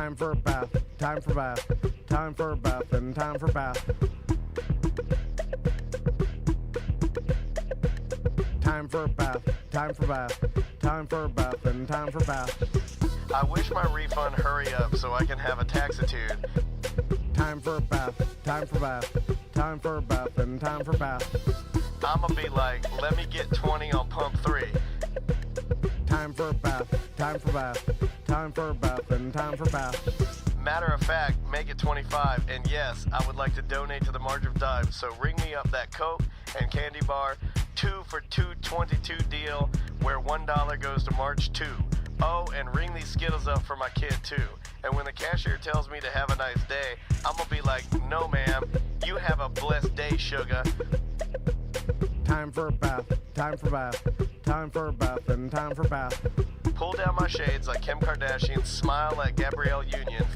Time for a bath, time for bath, time for a bath, and time for bath. Time for a bath, time for bath, time for a bath, and time for bath. I wish my refund hurry up so I can have a taxitude. Time for a bath, time for bath, time for a bath, and time for bath. I'ma be like, let me get 20 on pump 3. Time for a bath, time for bath, time for a bath, and time for bath. Matter of fact, make it 25, and yes, I would like to donate to the March of Dimes, so ring me up that Coke and candy bar 2 for $2.22 deal where $1 goes to March 2. Oh, and ring these Skittles up for my kid too. And when the cashier tells me to have a nice day, I'm gonna be like, no ma'am, you have a blessed day, sugar. Time for a bath, time for bath, time for a bath, and time for bath. Pull down my shades like Kim Kardashian, smile like Gabrielle Union.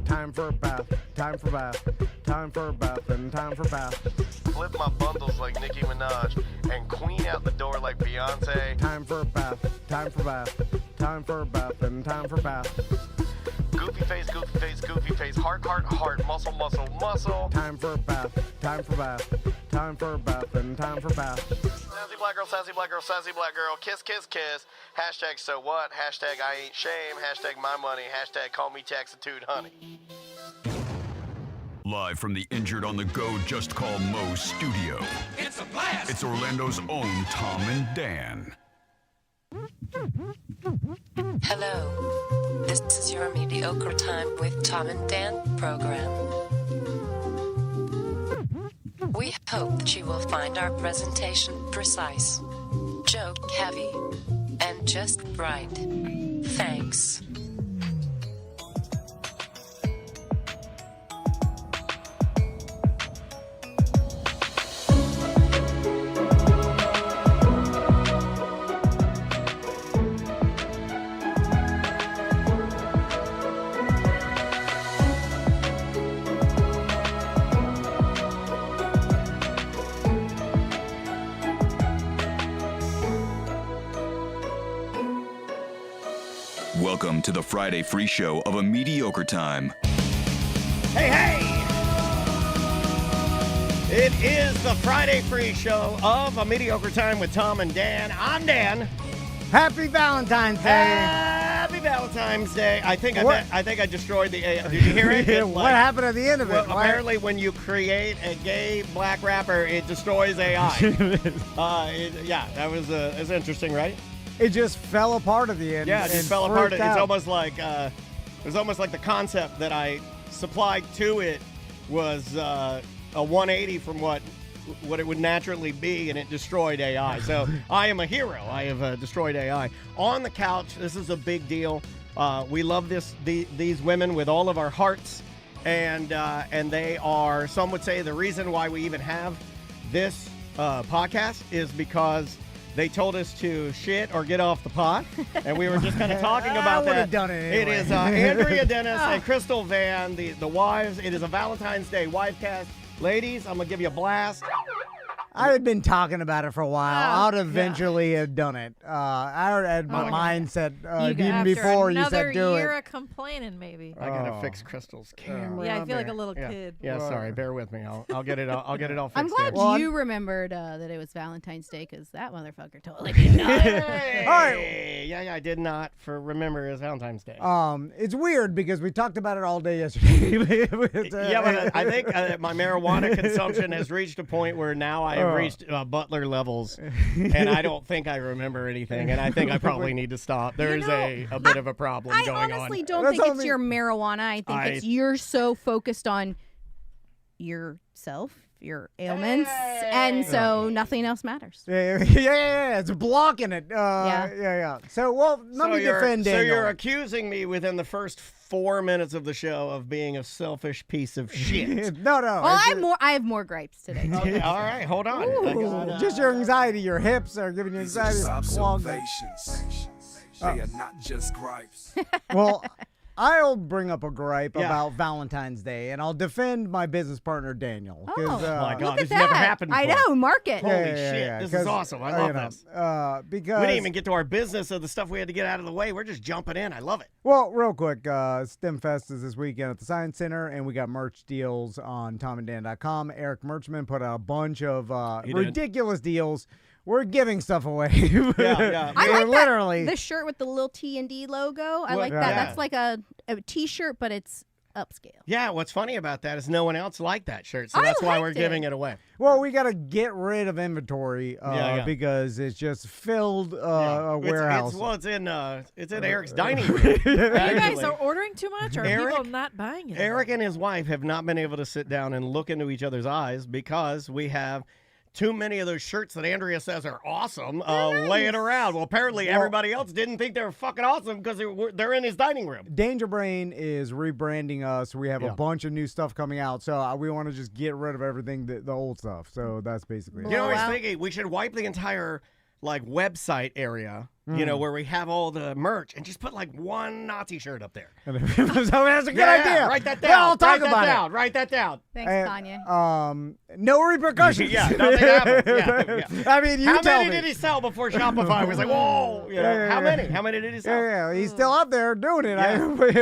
Time for a bath, time for bath, time for a bath, and time for bath. Flip my bundles like Nicki Minaj and queen out the door like Beyonce. Time for a bath, time for bath, time for a bath, and time for bath. Goofy face, goofy face, goofy face, heart, heart, heart, muscle, muscle, muscle. Time for a bath, time for bath, time for a bath, and time for bath. Sassy black girl, sassy black girl, sassy black girl, kiss, kiss, kiss. Hashtag so what, hashtag I ain't shame, hashtag my money, hashtag call me taxitude honey. Live from the Injured on the Go Just Call Mo studio. It's a blast! It's Orlando's own Tom and Dan. Hello. This is your Mediocre Time with Tom and Dan program. We hope that you will find our presentation precise, joke heavy, and just right. Thanks. Welcome to the Friday free show of A Mediocre Time. Hey, hey! It is the Friday free show of A Mediocre Time with Tom and Dan. I'm Dan. Happy Valentine's Day! Happy Valentine's Day. I think I destroyed the AI. Did you hear it? What happened at the end of it? Well, apparently when you create a gay black rapper, it destroys AI. That was interesting, right? It just fell apart at the end. Yeah, it just fell apart. It's almost like it was almost like the concept that I supplied to it was a 180 from what it would naturally be, and it destroyed AI. So I am a hero. I have destroyed AI. On the couch, this is a big deal. We love these women with all of our hearts, and they are, some would say, the reason why we even have this podcast is because they told us to shit or get off the pot, and we were just kind of talking about I that. would have done it anyway. It is Andrea Dennis and Crystal Van, the wives. It is a Valentine's Day WIFECAST. Ladies, I'm going to give you a blast. I had been talking about it for a while. I'd eventually have done it. I had my mindset even before you said do it. Another year of complaining, maybe. I gotta fix Crystal's camera. Yeah, I feel like a little kid. Yeah, sorry. Bear with me. I'll get it. I'll get it all fixed. I'm glad here. you remembered that it was Valentine's Day, because that motherfucker totally did not. Hey, yeah, I did not remember it was Valentine's Day. It's weird because we talked about it all day yesterday. But I think my marijuana consumption has reached a point where now I have reached Butler levels, and I don't think I remember anything, and I think I probably need to stop. There's a bit of a problem going on. I honestly don't think it's your marijuana. I think it's you're so focused on yourself, your ailments, and so nothing else matters. Yeah, it's blocking it. Yeah. So, let me defend Daniel. So you're accusing me within the first 4 minutes of the show of being a selfish piece of shit. No. Well, I have more gripes today. Okay, all right, hold on. Just your anxiety, your hips are giving you anxiety. Observations. They are not just gripes. Well, I'll bring up a gripe about Valentine's Day, and I'll defend my business partner, Daniel. Oh, my God, look this at never that. happened I before. know, mark it. Holy shit, this is awesome. I love this. Because We didn't even get to our business of the stuff we had to get out of the way. We're just jumping in. I love it. Well, real quick, STEMFest is this weekend at the Science Center, and we got merch deals on TomandDan.com. Eric Merchman put out a bunch of ridiculous deals. We're giving stuff away. Yeah. I like literally the shirt with the little T&D logo. I Well, like that. yeah. That's like a T-shirt, but it's upscale. Yeah, what's funny about that is no one else liked that shirt, so I that's why we're liked giving it. it away. Well, we got to get rid of inventory because it's just filled a warehouse. It's in Eric's dining room. You guys are ordering too much, or are Eric- people not buying it? Eric and his wife have not been able to sit down and look into each other's eyes because we have too many of those shirts that Andrea says are awesome laying around. Well, apparently everybody else didn't think they were fucking awesome because they're in his dining room. Danger Brain is rebranding us. We have a bunch of new stuff coming out, so we want to just get rid of everything, the old stuff. So that's basically it. You know, I was thinking we should wipe the entire website area, where we have all the merch, and just put one Nazi shirt up there. So that's a good idea. Write that down. Well, I'll talk about it. Write that down. Thanks, Kanye. No repercussions. Nothing happened. Yeah. I mean, you How tell many me. did he sell before Shopify was like, whoa? How many? How many did he sell? Yeah, he's still out there doing it. Yeah. I don't don't know.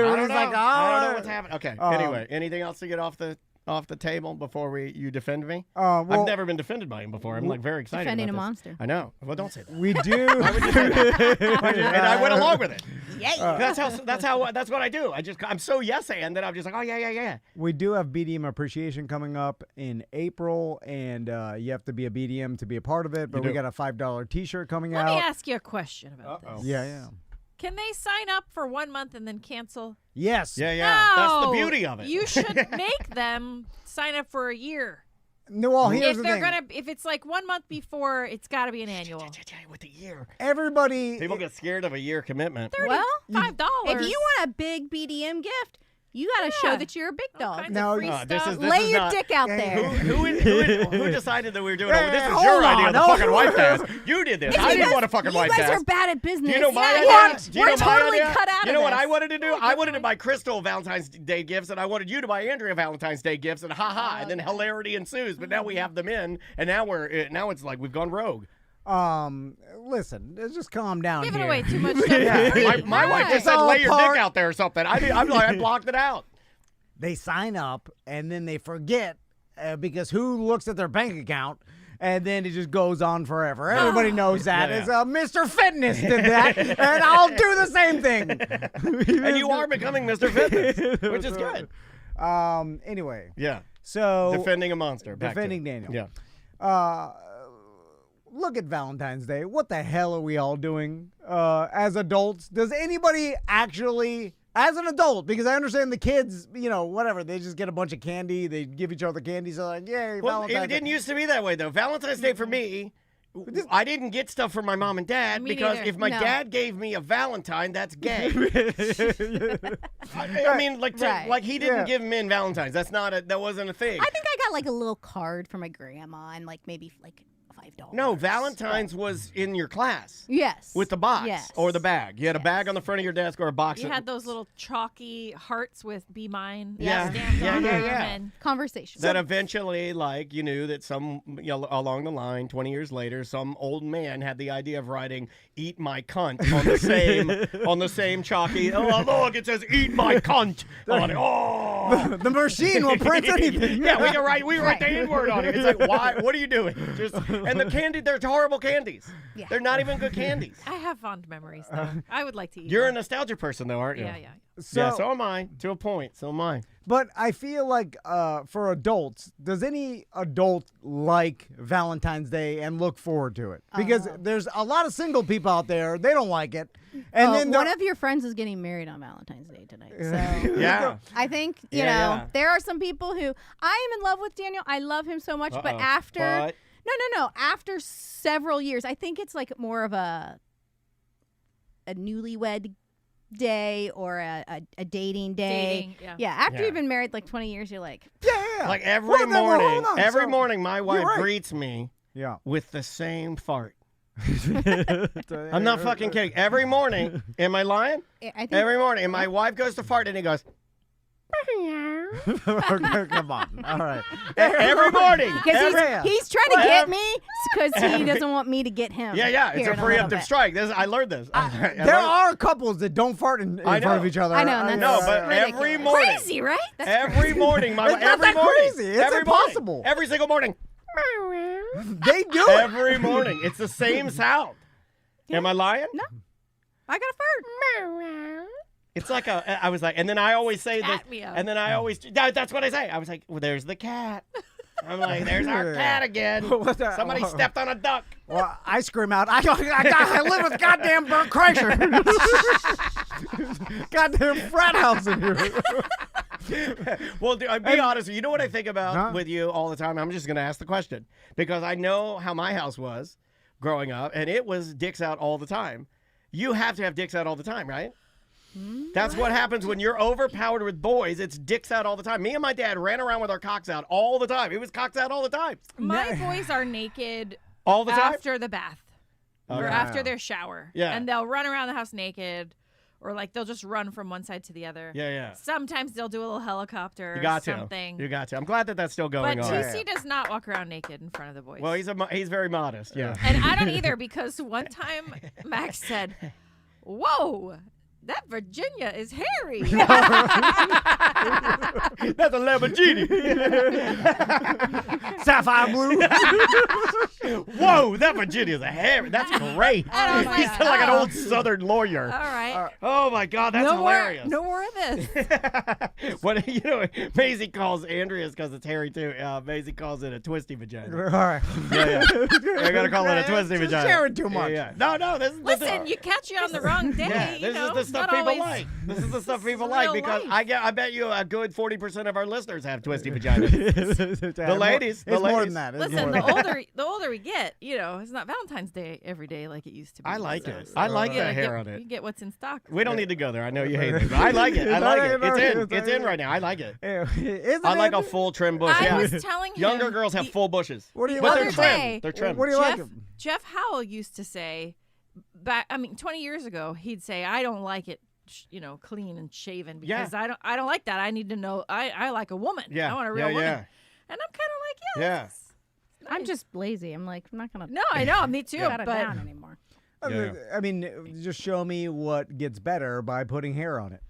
I don't know what's happening. Okay. Anyway, anything else to get off the table before you defend me? Well, I've never been defended by him before. I'm very excited. Defending about a this. monster. I know. Well, don't say that. we do. And I went along with it. Yeah. That's what I do. I'm so yes and that I'm just like, oh yeah. We do have BDM appreciation coming up in April, and you have to be a BDM to be a part of it. But we got a $5 T-shirt coming Let out. me ask you a question about this. Yeah. Can they sign up for 1 month and then cancel? Yes. Yeah. No. That's the beauty of it. You should make them sign up for a year. No, well, here's If the they're thing. if it's 1 month before, it's got to be an annual. With the year. Everybody. People get scared of a year commitment. Well, $5. if you want a big BDM gift, you got to show that you're a big All dog. kinds No, of free this stuff. is Lay your not- dick out there. Who decided that we were doing it? This is hold your on, idea of the hold fucking on. wife cast. You did this. I didn't want a fucking wife You guys cast. are bad at business. Do you know my idea? What? Do you We're know my totally idea? cut out of You know what this. I wanted to do? I wanted to buy Crystal Valentine's Day gifts, and I wanted you to buy Andrea Valentine's Day gifts, and and then hilarity ensues. But now we have them in, and now it's like we've gone rogue. Listen, just calm down Giving here. away too much stuff. My wife just It's said all lay your part- dick out there or something. I blocked it out. They sign up and then they forget because who looks at their bank account? And then it just goes on forever. Everybody knows that. Yeah. It's Mr. Fitness did that, and I'll do the same thing. And you are becoming Mr. Fitness, which is good. Anyway. Yeah. So Defending a monster. Back to defending it. Daniel. Yeah. Look at Valentine's Day. What the hell are we all doing as adults? Does anybody actually, as an adult, because I understand the kids, whatever, they just get a bunch of candy, they give each other candy, so like, yay, Well, Valentine's it Day. didn't used to be that way, though. Valentine's Day for me, I didn't get stuff from my mom and dad Me because neither. if my No. dad gave me a Valentine, that's gay. I mean, Right. like he didn't give men Valentines. That wasn't a thing. I think I got a little card from my grandma and maybe $5. No, Valentine's was in your class. Yes. With the box Yes. or the bag. You had a bag on the front of your desk or a box. You had those little chalky hearts with "Be Mine" Yeah. stamped Yeah, on yeah, them, yeah. and Conversation. That eventually, you knew that along the line, 20 years later, some old man had the idea of writing "Eat my cunt" on the same chalky. Oh, look, it says "Eat my cunt" on it. Oh, The machine will print anything. yeah, we write the N-word on it. It's like, why? What are you doing? And the candy, they're horrible candies. Yeah. They're not even good candies. I have fond memories. Though. I would like to eat. You're a one. nostalgia person, though, aren't you? Yeah. So am I, to a point. So am I. But I feel like for adults, does any adult like Valentine's Day and look forward to it? Because there's a lot of single people out there, they don't like it. And then one of your friends is getting married on Valentine's Day tonight. So Yeah. I think, Yeah. there are some people who I am in love with Daniel. I love him so much. But after No. After several years, I think it's more of a newlywed day or a dating day. Dating, Yeah, after Yeah. you've been married 20 years, you're like, yeah. Like every Well, then, well, morning, hold on. every So- morning, my wife right. greets me Yeah. with the same fart. I'm not fucking kidding. Every morning, am I lying? I think Every morning, and my wife goes to fart, and he goes, Come on. All right. every morning. because he's trying to get me because he doesn't want me to get him. Yeah, it's here a in little preemptive bit. strike. I learned this. There are couples that don't fart in front of each other. I know, and that's No, but ridiculous. every morning. Crazy, right? That's Every morning, It's not every that morning. crazy. It's every impossible. Morning, every single morning. They do it. Every morning. It's the same sound. Am I lying? No. I got a fart. It's like I was like, and then I always say this, Scat me up. and then I always, that's what I say. I was like, well, there's the cat. I'm like, there's our cat again. What's that? Somebody stepped on a duck. Well, I scream out, I live with goddamn Bert Kreischer. Goddamn frat house in here. Well, dude, be honest. You know what I think about Huh? with you all the time? I'm just going to ask the question because I know how my house was growing up, and it was dicks out all the time. You have to have dicks out all the time, right? That's what happens when you're overpowered with boys. It's dicks out all the time. Me and my dad ran around with our cocks out all the time. It was cocks out all the time. My boys are naked All the time? after the bath or Okay. after their shower. Yeah. And they'll run around the house naked or like they'll just run from one side to the other. Yeah. Sometimes they'll do a little helicopter You got or something. to. You got to. I'm glad that that's still But going on. TC does not walk around naked in front of the boys. Well, he's very modest. Yeah. And I don't either because one time Max said, "Whoa, that Virginia is hairy." That's a Lamborghini. Sapphire blue. Whoa, that Virginia's a hairy. That's great. And I was like, You sound like an oh. old Southern lawyer. All right. Oh my God, that's no hilarious. More, no more of this. What Maisie calls Andrea's because it's hairy too. Maisie calls it a twisty vagina. All right. Yeah. You're gonna call it a twisty Just vagina. sharing too much. Yeah. No. This is Listen, you catch you on the wrong day. Yeah, you this know, is the it's stuff not people always- like. This is the stuff people is like real because life. I bet you a good 40% of our listeners have twisty vaginas. The ladies, It's the more ladies. than that. It's Listen, more than the older we get, it's not Valentine's Day every day like it used to be. I like So it. I like you the gotta hair get- on it. You get what's in stock. We don't need to go there. I know you hate it, but I like it. I like it. No, It's in right now. I like it. Isn't I like it? a full trim bush. I Yeah. was telling him Younger girls have the full bushes. What do you But like? they're other trim. day- They're trim. What do you like? Jeff Howell used to say, 20 years ago, he'd say, "I don't like it, clean and shaven because I don't like that. I need to know. I like a woman. Yeah. I want a real Yeah, woman." yeah. And I'm kind of like, Yeah. that's I'm just lazy. I'm like, I'm not gonna. No, I know, me too. Shut it But down anymore. Yeah. I mean, just show me what gets better by putting hair on it.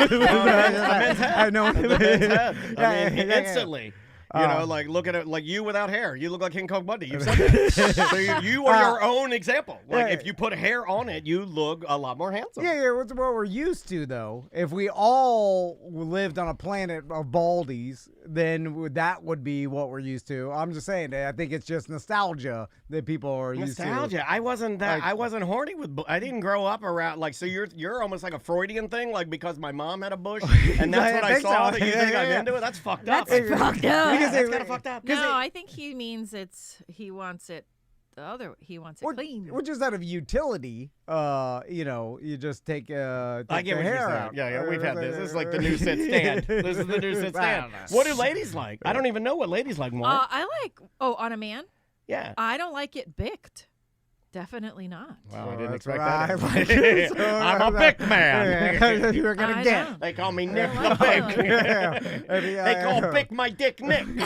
I know. The man's head. I mean, Yeah. instantly. Like look at it like you without hair. You look like King Kong Bundy. You've said that. So you are your own example. Like if you put hair on it, you look a lot more handsome. Yeah, what's what we're used to, though. If we all lived on a planet of baldies, then that would be what we're used to. I'm just saying that I think it's just nostalgia that people are used to. Nostalgia. I wasn't that. I wasn't horny with. I didn't grow up around like. So you're almost like a Freudian thing, like because my mom had a bush, and that's what I think saw. so. That you think I'm Yeah. into it? That's fucked up. That's fucked up. Yeah, that's kind of fucked up. no, I think he means he wants it. He wants it clean. Which is out of utility. You just take I take get the what you're hair saying. out. Yeah, we've had this. This is like the new sit stand. This is the new sit stand. What do ladies like? I don't even know what ladies like more. I like on a man. Yeah. I don't like it bicked. Definitely not. Wow, I didn't that's expect right. that. I'm a big man. You're gonna I get. know. They call me Nick I the like Big. They call Bick my dick Nick. I'm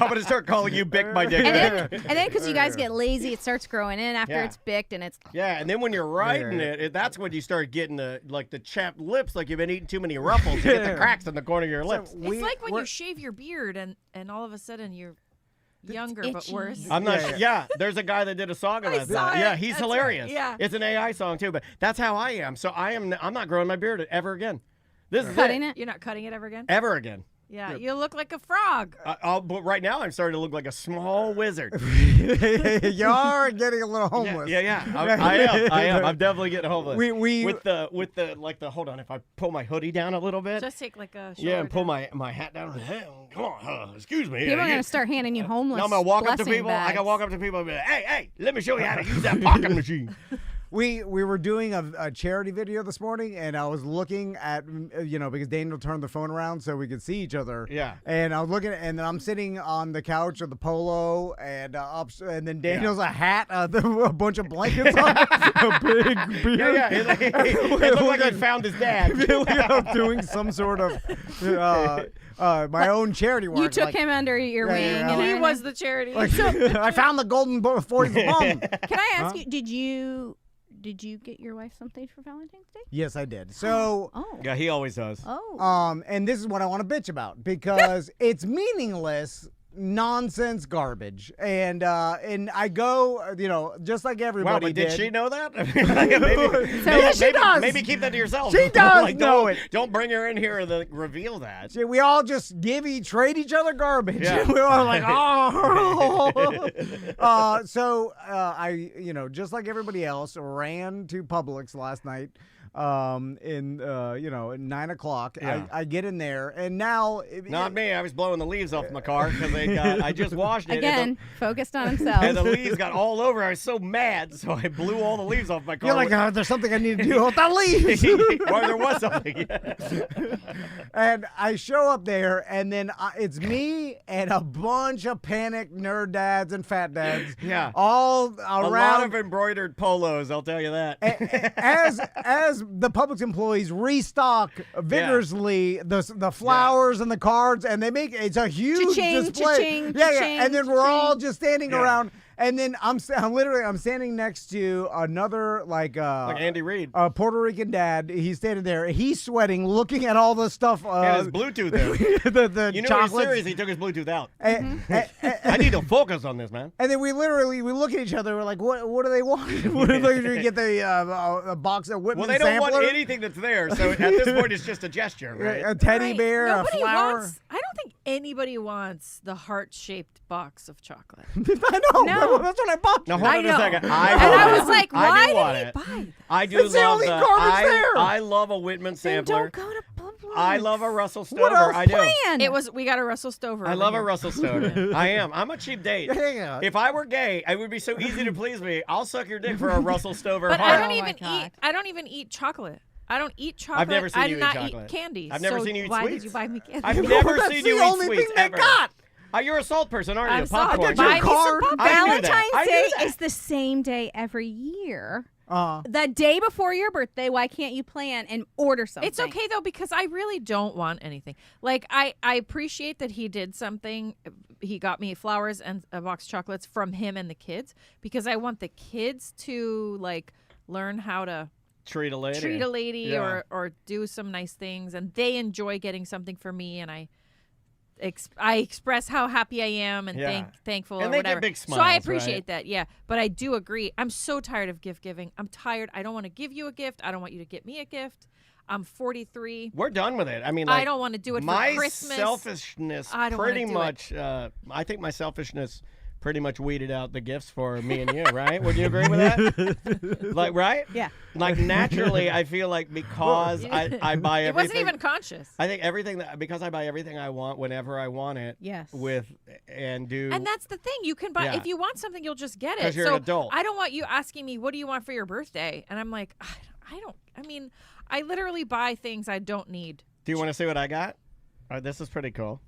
going to start calling you Bick my dick Nick. And then because you guys get lazy, it starts growing in after Yeah. it's bicked, and it's Yeah, and then when you're riding that's when you start getting the chapped lips, like you've been eating too many ruffles. You get the cracks in the corner of your lips. It's like when you shave your beard and all of a sudden you're younger but itchy. worse. I'm not. Yeah, there's a guy that did a song about saw that. it. Yeah, he's That's hilarious. right. Yeah. It's an AI song too, but that's how I am. So I'm not growing my beard ever again. This is cutting it. it. You're not cutting it ever again? Ever again. Yeah, you look like a frog. But right now I'm starting to look like a small wizard. You're getting a little homeless. Yeah. I am. I'm definitely getting homeless. We with the hold on. If I pull my hoodie down a little bit. Just take like a Yeah, and pull down. my hat down. Hey, come on, excuse me. people are gonna start handing you homeless. Now I'm gonna walk up to blessing people. I bags. can walk up to people and be like, hey, let me show you how to use that pocket machine. We were doing a charity video this morning, and I was looking at, because Daniel turned the phone around so we could see each other. Yeah. And I was looking, and then I'm sitting on the couch with the polo, and and then Daniel's a hat, a bunch of blankets on, a big beard. Yeah. It looked like he found his dad. I'm doing some sort of my own charity work. You took him under your wing. yeah. And He everything. was the charity. I found the golden for his bum. Can I ask you? Did you get your wife something for Valentine's Day? Yes, I did. So. Oh. Yeah, he always does. Oh. And this is what I want to bitch about because it's meaningless nonsense garbage, and I go, just like everybody. Wow, but did she know that? She does. Maybe keep that to yourself. She does know it. Don't bring her in here and reveal that. See, we all just trade each other garbage. Yeah. We're all like, oh. So I, just like everybody else, ran to Publix last night. In 9 o'clock, Yeah. I get in there, and now Not me. I was blowing the leaves off my car because I just washed it. Again, focused on himself. And the leaves got all over. I was so mad, so I blew all the leaves off my car. you're like, there's something I need to do with the leaves. Well, there was something. And I show up there, and then it's me and a bunch of panicked nerd dads and fat dads. Yeah. All A around. lot of embroidered polos, I'll tell you that. as the Publix employees restock vigorously the flowers and the cards, and they make it's a huge Cha-ching, display. cha-ching, yeah, cha-ching, and then we're all cha-ching. just standing Yeah. around. And then I'm standing next to another like Andy Reid. a Puerto Rican dad. He's standing there. He's sweating, looking at all the stuff. And his Bluetooth there. the You know chocolates. he's serious. He took his Bluetooth out. And, I need to focus on this, man. and then we look at each other. We're like, what do they want? What do they get a box of Whitman Well, they don't sampler? want anything that's there, so at this point, it's just a gesture, right? A teddy Right. bear, Nobody a flower. wants. I don't think anybody wants the heart-shaped box of chocolate. I know. No. That's what I bought. Now, you. hold I on know. a second. And want I it. was like, I why do want did he it. buy that? I do That's the love only that. garbage there. I love a Whitman Then sampler. don't go to Publix. I love a Russell What Stover. else? I do. Plan. We got a Russell Stover. I over love here. a Russell Stover. I am. I'm a cheap date. Yeah. If I were gay, it would be so easy to please me. I'll suck your dick for a Russell Stover But heart. I don't Oh my even God. eat. I don't even eat chocolate. I don't eat chocolate. I've never seen I you do eat not chocolate. eat candy. I've never so seen you eat why sweets. did you buy me candy? I've never that's seen the you eat only sweets thing they ever. got. You're a salt person, aren't you? I'm salt. Popcorn. Buy Buy me me some some popcorn. I knew that. Valentine's I knew Day that. is the same day every year. Uh, The day before your birthday. Why can't you plan and order something? It's okay though because I really don't want anything. Like I appreciate that he did something. He got me flowers and a box of chocolates from him and the kids because I want the kids to like learn how to Treat a lady. Yeah. or do some nice things, and they enjoy getting something for me, and I express how happy I am and Yeah. thankful And or they get whatever. big So I smiles, appreciate right? that, yeah. But I do agree. I'm so tired of gift giving. I'm tired. I don't want to give you a gift. I don't want you to get me a gift. I'm 43. We're done with it. I mean, I don't want to do it for my Christmas. selfishness I don't wanna pretty do it. much. I think my selfishness pretty much weeded out the gifts for me and you, right? Would you agree with that? Like, right? Yeah. Like naturally, I feel like because I buy everything. It wasn't even conscious. I think because I buy everything I want whenever I want it. Yes. And that's the thing. You can buy Yeah. if you want something, you'll just get it. 'Cause you're so an adult. I don't want you asking me, "What do you want for your birthday?" And I'm like, I don't. I mean, I literally buy things I don't need. Do you want to see what I got? This is pretty cool.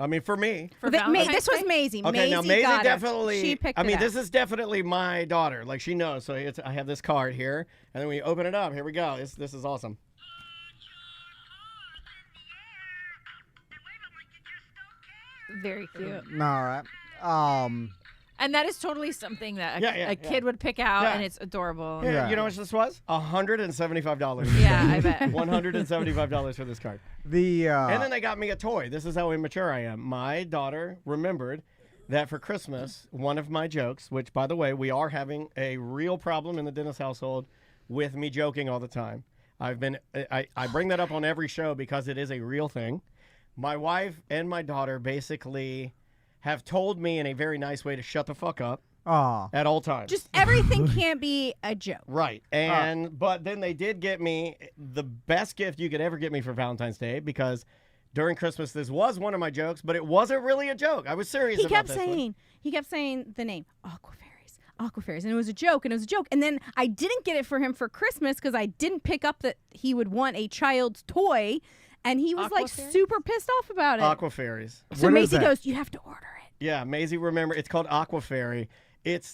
I mean, for me. For This Valentine's was Day? Maisie. Okay, now Maisie got it. definitely. She picked I mean, it this out. is definitely my daughter. Like she knows. So I have this card here, and then when you open it up, here we go. This is awesome. Very cute. all right. And that is totally something that Yeah, a kid would pick out, Yeah. and it's adorable. Yeah, Yeah. you know what this was? $175. Yeah, I bet. $175 for this card. And then they got me a toy. This is how immature I am. My daughter remembered that for Christmas, one of my jokes, which, by the way, we are having a real problem in the Dennis household with me joking all the time. I bring that up on every show because it is a real thing. My wife and my daughter basically have told me in a very nice way to shut the fuck up at all times. Just everything can't be a joke. Right. But then they did get me the best gift you could ever get me for Valentine's Day because during Christmas this was one of my jokes, but it wasn't really a joke. I was serious He about kept this one. saying the name Aqua Fairies. Aqua Fairies, and it was a joke, and then I didn't get it for him for Christmas because I didn't pick up that he would want a child's toy, and he was Aqua like Fairy? super pissed off about it. Aqua Fairies. So What is Maisie that? goes, "You have to order it." Yeah, Maisie, remember, it's called Aqua Fairy. It's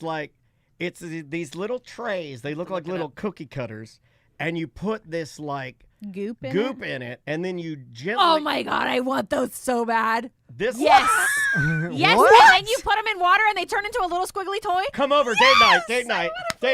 these little trays. They look like little cookie cutters. And you put this like Goop in it, and then you gently. Oh my god, I want those so bad. This Yes. Yes, What? and then you put them in water and they turn into a little squiggly toy. Come over, date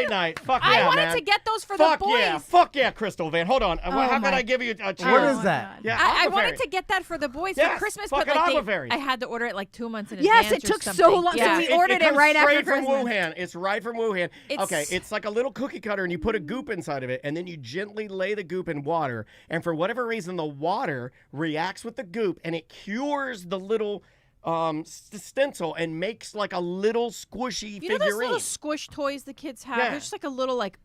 night. Fuck yeah, I wanted man. to get those for Fuck the boys. Fuck yeah, Crystal Van. Hold on. How can my- I give you a chance? What is my that? God. Yeah, I Aqua wanted Fairy. to get that for the boys Yes, for Christmas, fucking but like Aqua Fairy. I had to order it like 2 months in Yes, advance. it or took so something. long, so Yeah. we ordered it comes right after straight from Christmas. Wuhan. It's right from Wuhan. It's- Okay, it's like a little cookie cutter, and you put a goop inside of it, and then you gently lay the goop in water, and for whatever reason, the water reacts with the goop, and it cures the little stencil and makes like a little squishy You know those figurine. little squish toys the kids have? Yeah. They're just like a little like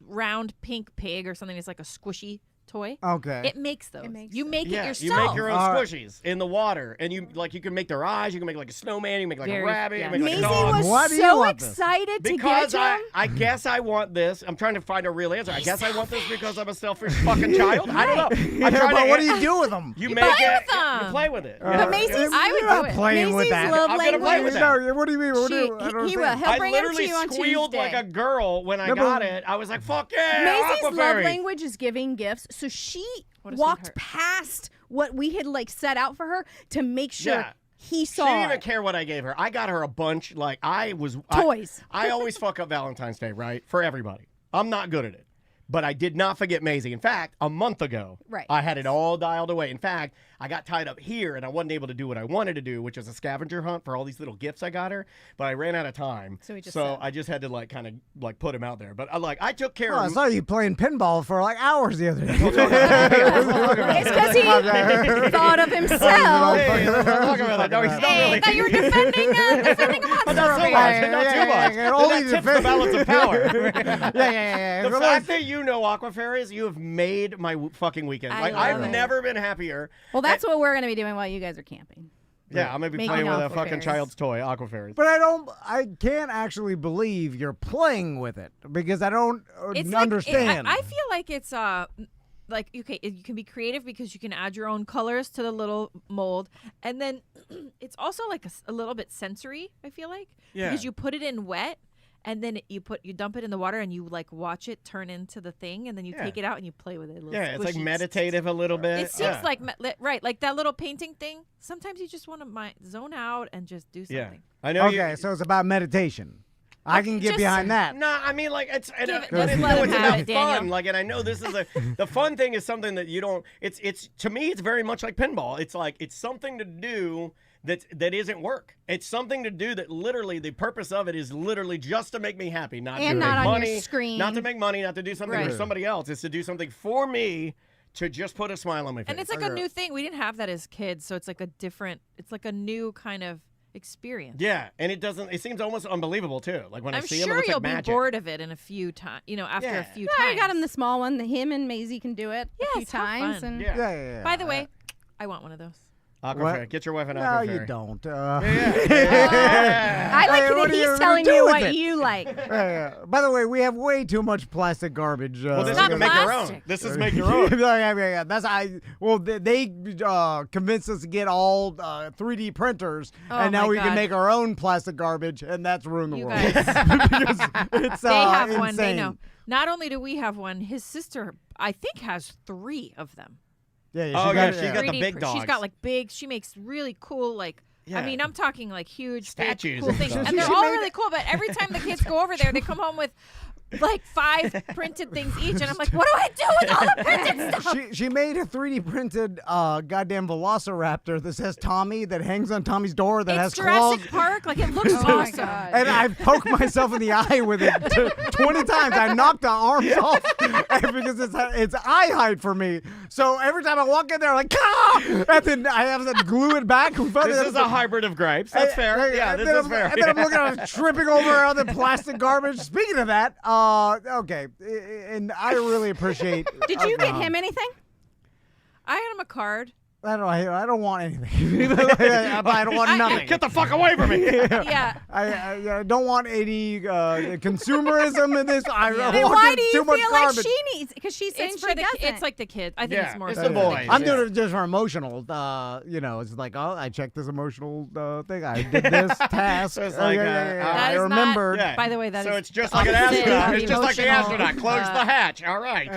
round pink pig or something. It's like a squishy toy. Okay. It makes those. makes You make it Yeah, yourself. you make your own All right. squishies in the water, and you can make their eyes. You can make like a snowman. You can make like Very- a rabbit. yeah. You can make Maisie like a dog. was Why do you so want this? excited to Because get him. I guess I want this. I'm trying to find a real answer. I guess I want this because I'm a selfish fucking child. I don't know. Yeah, but what do you do with them? You You make play it. with them. You play with it. But Maisie's- I would You're not do it. playing with Maisie's that. love I'm gonna play language. with that. No, what do you mean? What do you? I don't he will. understand. He'll I bring them to literally you on squealed Tuesday. like a girl when I No, but- got it. I was like, "Fuck yeah!" Maisie's Aqua love Fairy. language is giving gifts, so she What a walked sweetheart. past what we had like set out for her to make sure Yeah. he She saw didn't even it. care what I gave her. I got her a bunch. Like Toys. I always fuck up Valentine's Day, right? For everybody. I'm not good at it. But I did not forget Maisie. In fact, a month ago, Right. I had it all dialed away. In fact, I got tied up here and I wasn't able to do what I wanted to do, which was a scavenger hunt for all these little gifts I got her. But I ran out of time. So we just so said- I just had to like kind of like put him out there. But I took care Oh, I of saw you playing pinball for like hours the other day. It's because he thought of himself. Hey, let's not talk about that. No, he's not Hey, really. I thought you were defending a monster But not over so here. much. Not too much. yeah, only That tips the defend- balance of power. yeah. The fact that you know Aqua Fairies, you have made my fucking weekend. I Like love I've it. never been happier. Well, that's what we're going to be doing while you guys are camping. Yeah, I'm gonna be Making playing with a Aqua fucking Fairies. child's toy, Aqua Fairies. But I can't actually believe you're playing with it because I don't It's like- understand. I feel like it's like okay, you can be creative because you can add your own colors to the little mold, and then it's also like a little bit sensory. I feel like Yeah. because you put it in wet, and then you dump it in the water, and you like watch it turn into the thing, and then you Yeah. take it out and you play with it. A little Yeah, it's like squishy. meditative a little bit. It seems like right, like that little painting thing. Sometimes you just want to zone out and just do Yeah, something. I know. okay, so it's about meditation. I can get just- behind that. No, I mean like it's and, Give it- but just it's, let no, him it's have about it, Daniel. fun. Like, and I know this is the fun thing is something that you don't. It's to me, it's very much like pinball. It's like it's something to do that isn't work. It's something to do that literally the purpose of it is literally just to make me happy, not And to not make on your money, screen. not to make money, not to do something for Right. somebody else. It's to do something for me to just put a smile on my face. And it's like a new thing. We didn't have that as kids, so it's like a new kind of experience. Yeah, and it seems almost unbelievable too. Like when I I'm see him, it sure looks you'll like be magic. bored of it in a few times. After Yeah. a few Yeah, times. I got him the small one. Him and Maisie can do it a few Yes, have times. fun. And Yeah. Yeah. By the way, I want one of those. Aqua What? Fairy. Get your wife an No, Aqua you Fairy. don't. I like Hey, what that are you he's gonna telling do you with what it? you like. By the way, we have way too much plastic garbage. Well, this not is make your own. plastic. This is make your own. yeah. That's well, they convinced us to get all 3D printers, Oh and now my we can God. make our own plastic garbage, and that's ruined the You world. guys. because it's They have insane. one. They know. Not only do we have one, his sister, I think, has 3 of them. Yeah, Oh, she yeah, got, she got the 3D big She's dogs. got like big. She makes really cool like. Yeah. I mean, I'm talking like huge, big, Statues cool and things, stuff. and they're She all made really cool. But every time the kids go over there, they come home with like 5 printed things each, and I'm like, what do I do with all the printed stuff? She made a 3D printed goddamn Velociraptor that says Tommy that hangs on Tommy's door that It's has claws. Jurassic Park. Like it looks Oh my awesome. God. And I poked myself in the eye with it 20 times. I knocked the arms off because it's eye height for me. So every time I walk in there, I'm like, ah! And then I have to glue it back. This is a hybrid of gripes. That's fair. Yeah, this is fair. And then I'm looking at it, tripping over other plastic garbage. Speaking of that, okay, and I really appreciate. Did you get him anything? I got him a card. I don't want anything. I don't want nothing. Get the fuck away from me. Yeah. I don't want any consumerism in this. I Then want why do you too much feel like garbage. she needs? Because she's saying It's she for the doesn't. it's like the kid. I think Yeah, it's more it's for the boys. I'm Yeah. doing it just for emotional. It's like, oh, I checked this emotional thing. I did this task. So it's like, I is not- remembered. Yeah. By the way, that so is it's just like an opposite astronaut. of It's just like the emotional, astronaut. Close the hatch. All right.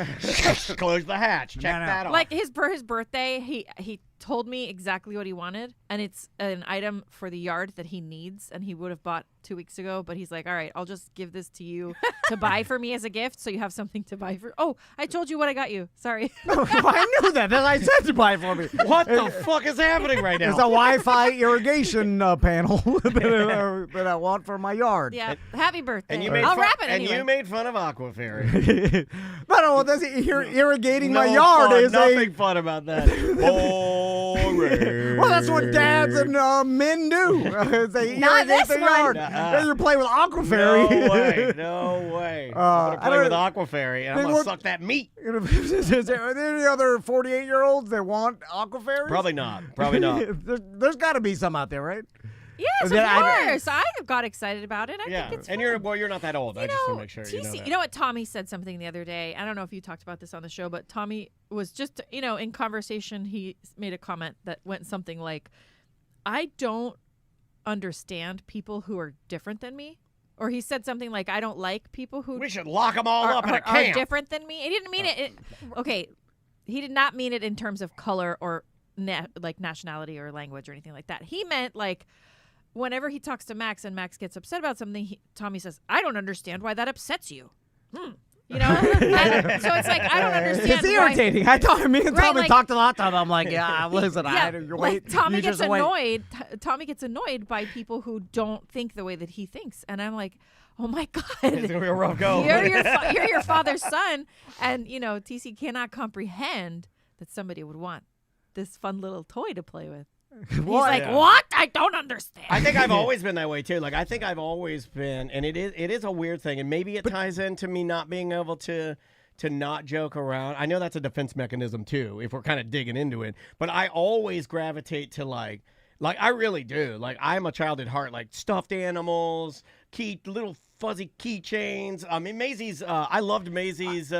Close the hatch. Check No. that off. like for his birthday, he told me exactly what he wanted, and it's an item for the yard that he needs, and he would have bought 2 weeks ago, but he's like, all right, I'll just give this to you to buy for me as a gift, so you have something to buy for. Oh, I told you what I got you. Sorry. I knew that. Then I said to buy for me. What the fuck is happening right now? It's a Wi-Fi irrigation panel that I want for my yard. Yeah. Happy birthday. And you made I'll fun, wrap it and anyway. you made fun of Aqua Fairy. No, that's irrigating my No yard fun, is nothing fun about that. Boring. Well, that's what dads and men do. They Not irrigate this their one. yard. Then you play with Aqua Fairy. No way. No way. I'm I going to play don't- with Aqua Fairy, and I'm They going to want- suck that meat. Are there any other 48-year-olds that want Aqua Fairies? Probably not. Probably not. There's got to be some out there, right? Yes, of Then I- course. I got excited about it. I Yeah. think it's And fun. you're not that old. I just want to make sure you know TC, that. you know what? Tommy said something the other day. I don't know if you talked about this on the show, but Tommy was just, in conversation, he made a comment that went something like, I don't understand people who are different than me. Or he said something like, I don't like people who We should lock them all are, up in a are camp. different than me. He didn't mean it. Okay, he did not mean it in terms of color or like nationality or language or anything like that. He meant like whenever he talks to Max and Max gets upset about something, Tommy says, I don't understand why that upsets you. And so it's like, I don't understand. It's irritating. I thought me and Right, Tommy like- talked a lot of time. I'm like, yeah, listen, Tommy you gets just wait. annoyed. Tommy gets annoyed by people who don't think the way that he thinks, and I'm like, oh my god, It's going to be a rough go. you're your father's son, and TC cannot comprehend that somebody would want this fun little toy to play with. He's like, Yeah. what? I don't understand. I think I've always been that way too. Like I think I've always been, and it is a weird thing, and maybe it ties into me not being able to not joke around. I know that's a defense mechanism too, if we're kind of digging into it. But I always gravitate to like I really do. Like I'm a child at heart. Like stuffed animals, little fuzzy keychains. Maisie's. I loved Maisie's.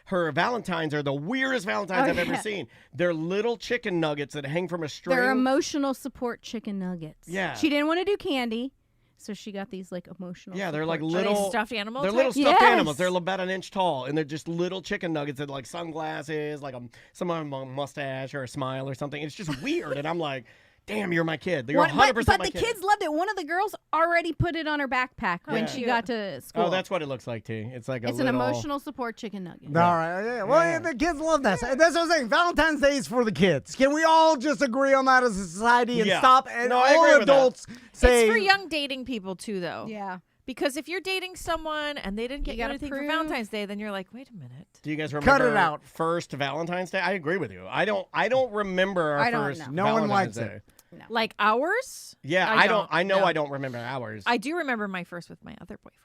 Her Valentines are the weirdest Valentines I've ever seen. They're little chicken nuggets that hang from a string. They're emotional support chicken nuggets. Yeah. She didn't want to do candy, so she got these like emotional. Yeah, they're like support Are they little stuffed animals. They're little stuffed Yes. animals. They're about an inch tall, and they're just little chicken nuggets that like sunglasses, like some of them a mustache or a smile or something. It's just weird, and I'm like, damn, you're my kid. You're 100% but my the kid. kids loved it. One of the girls already put it on her backpack when Yeah. she got to school. Oh, that's what it looks like too. It's like It's an an emotional support chicken nugget. All right. Yeah. Well, the kids love that. That's what I'm saying. Valentine's Day is for the kids. Can we all just agree on that as a society and Yeah. stop? And No, I agree all with that. adults say It's for young dating people too, though. Yeah. Because if you're dating someone and they didn't get you gotta anything for prove- Valentine's Day, then you're like, wait a minute. Do you guys remember Cut it out. first Valentine's Day? I agree with you. I don't remember our I don't first know. No one Valentine's likes Day. it. Like ours? Yeah, I I don't. know No. I don't remember ours. I do remember my first with my other boyfriend.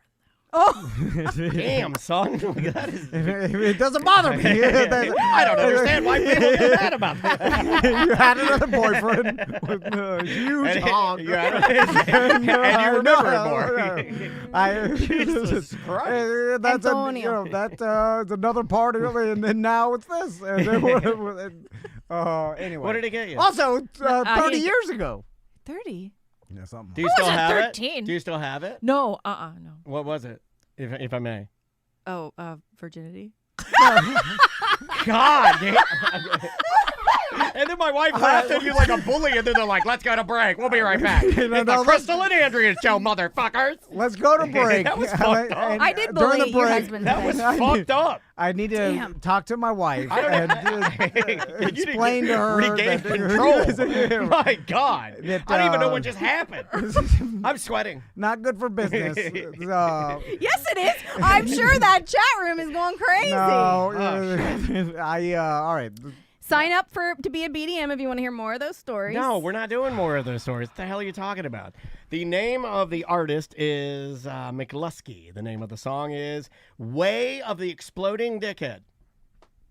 Damn, son. That is It doesn't bother me. I don't understand why people get mad about that. You had another boyfriend with a huge hog. And you remember it more. Jesus Christ. That's Antonio. that's another part of it, and then now it's this. And then, anyway, What did he get you? Also, 30 he- years ago. 30? Yeah, something. Do you I still wasn't have 13. it? Do you still have it? No, no. What was it? If I may. Oh, virginity. God damn. And then my wife laughed at you like a bully, and then they're like, let's go to break. We'll be right back. It's the Crystal and Andrea show, motherfuckers. Let's go to break. That was fucked up. And I did during bully the your break, husband. That was I fucked up. I need to Damn. talk to my wife I don't and You explain to her regain that- control. My God. That, I don't even know what just happened. I'm sweating. not good for business. Yes, it is. I'm sure that chat room is going crazy. No, Oh, all right. Sign up to be a BDM if you want to hear more of those stories. No, we're not doing more of those stories. What the hell are you talking about? The name of the artist is McLusky. The name of the song is Way of the Exploding Dickhead.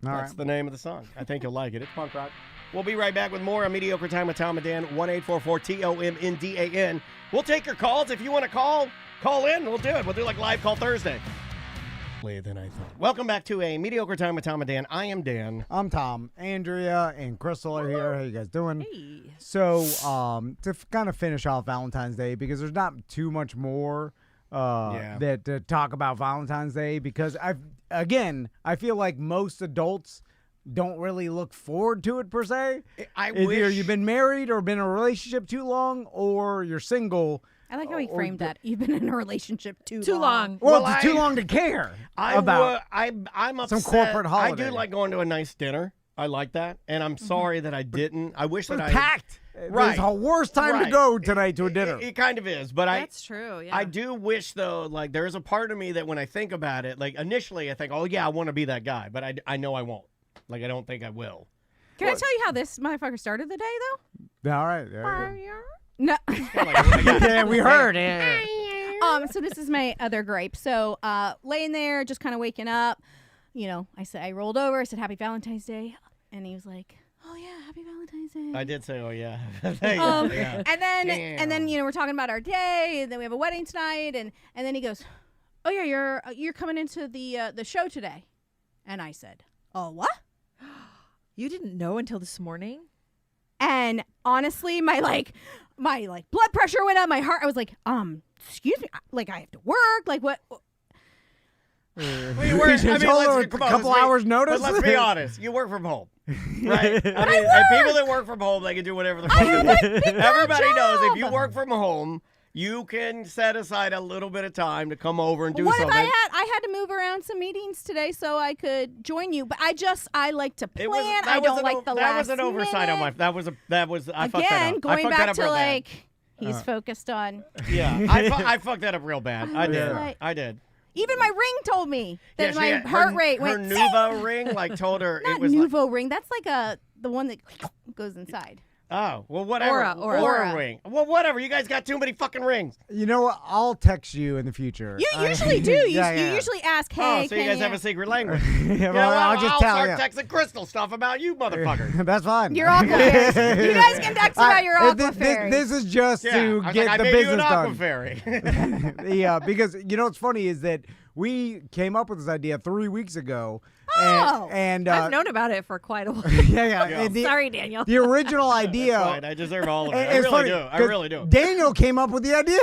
All That's right. the name of the song. I think you'll like it. It's punk rock. We'll be right back with more on Mediocre Time with Tom and Dan, 1-844-TOMNDAN. We'll take your calls. If you want to call in. We'll do it. We'll do like Live Call Thursday. Later than I thought. Welcome back to a Mediocre Time with Tom and Dan. I am Dan. I'm Tom. Andrea and Crystal are here. How you guys doing? Hey. So, to kind of finish off Valentine's Day, because there's not too much more that to talk about Valentine's Day, because I feel like most adults don't really look forward to it per se. Either you've been married or been in a relationship too long, or you're single. I like how he framed that. You've been in a relationship too long. Well, it's too long to care about I'm upset. some corporate holiday. I do like going to a nice dinner. I like that, and I'm sorry that I didn't. I wish that I packed. Right. It's the worst time to go tonight to a dinner. It kind of is, but that's true. Yeah. I do wish though, like there is a part of me that when I think about it, like initially I think, oh yeah, I want to be that guy, but I know I won't. Like I don't think I will. Can I tell you how this motherfucker started the day though? All right. There you go. No. Yeah, we heard. Yeah. So this is my other gripe. So, laying there, just kind of waking up. You know, I rolled over. I said, "Happy Valentine's Day," and he was like, "Oh yeah, Happy Valentine's Day." I did say, "Oh yeah." Yeah. And then we're talking about our day, and then we have a wedding tonight, and then he goes, "Oh yeah, you're coming into the show today," and I said, "Oh what?" You didn't know until this morning? And honestly, my blood pressure went up, my heart. I was like, excuse me, like I have to work, like what? We work. I mean, a couple hours notice. But let's be honest, you work from home, right? I mean, and people that work from home, they can do whatever the fuck they want. Everybody knows if you work from home, you can set aside a little bit of time to come over and do something. What if I had to move around some meetings today so I could join you? But I like to plan. I don't like the last That was an oversight minute. on my. That was. I fucked that Again, up. going I fucked back that up to real like bad. he's focused on. Yeah, I fucked that up real bad. I did. like- I did. Even my ring told me that Yeah, my heart rate went. Her Nuvo ring, like, told her Not it was Nuvo ring. That's like the one that goes inside. Oh, well, whatever. Aura. Ring. Well, whatever. You guys got too many fucking rings. You know what? I'll text you in the future. You usually do. You Yeah. usually ask, "Hey, So you guys have a secret language. Yeah, Well, I'll just tell start you. texting Crystal stuff about you, motherfucker. That's fine. Your Aqua Fairy. You guys can text about your Aqua Fairy. This is just Yeah, to I was get like, the I made you an business Aqua done. Fairy. Yeah, because you know what's funny is that we came up with this idea 3 weeks ago. Oh. And I've known about it for quite a while. yeah. Yeah. And Sorry, Daniel. the original idea. Fine, I deserve all of it. I It's really funny, do. I 'cause really do. Daniel came up with the idea.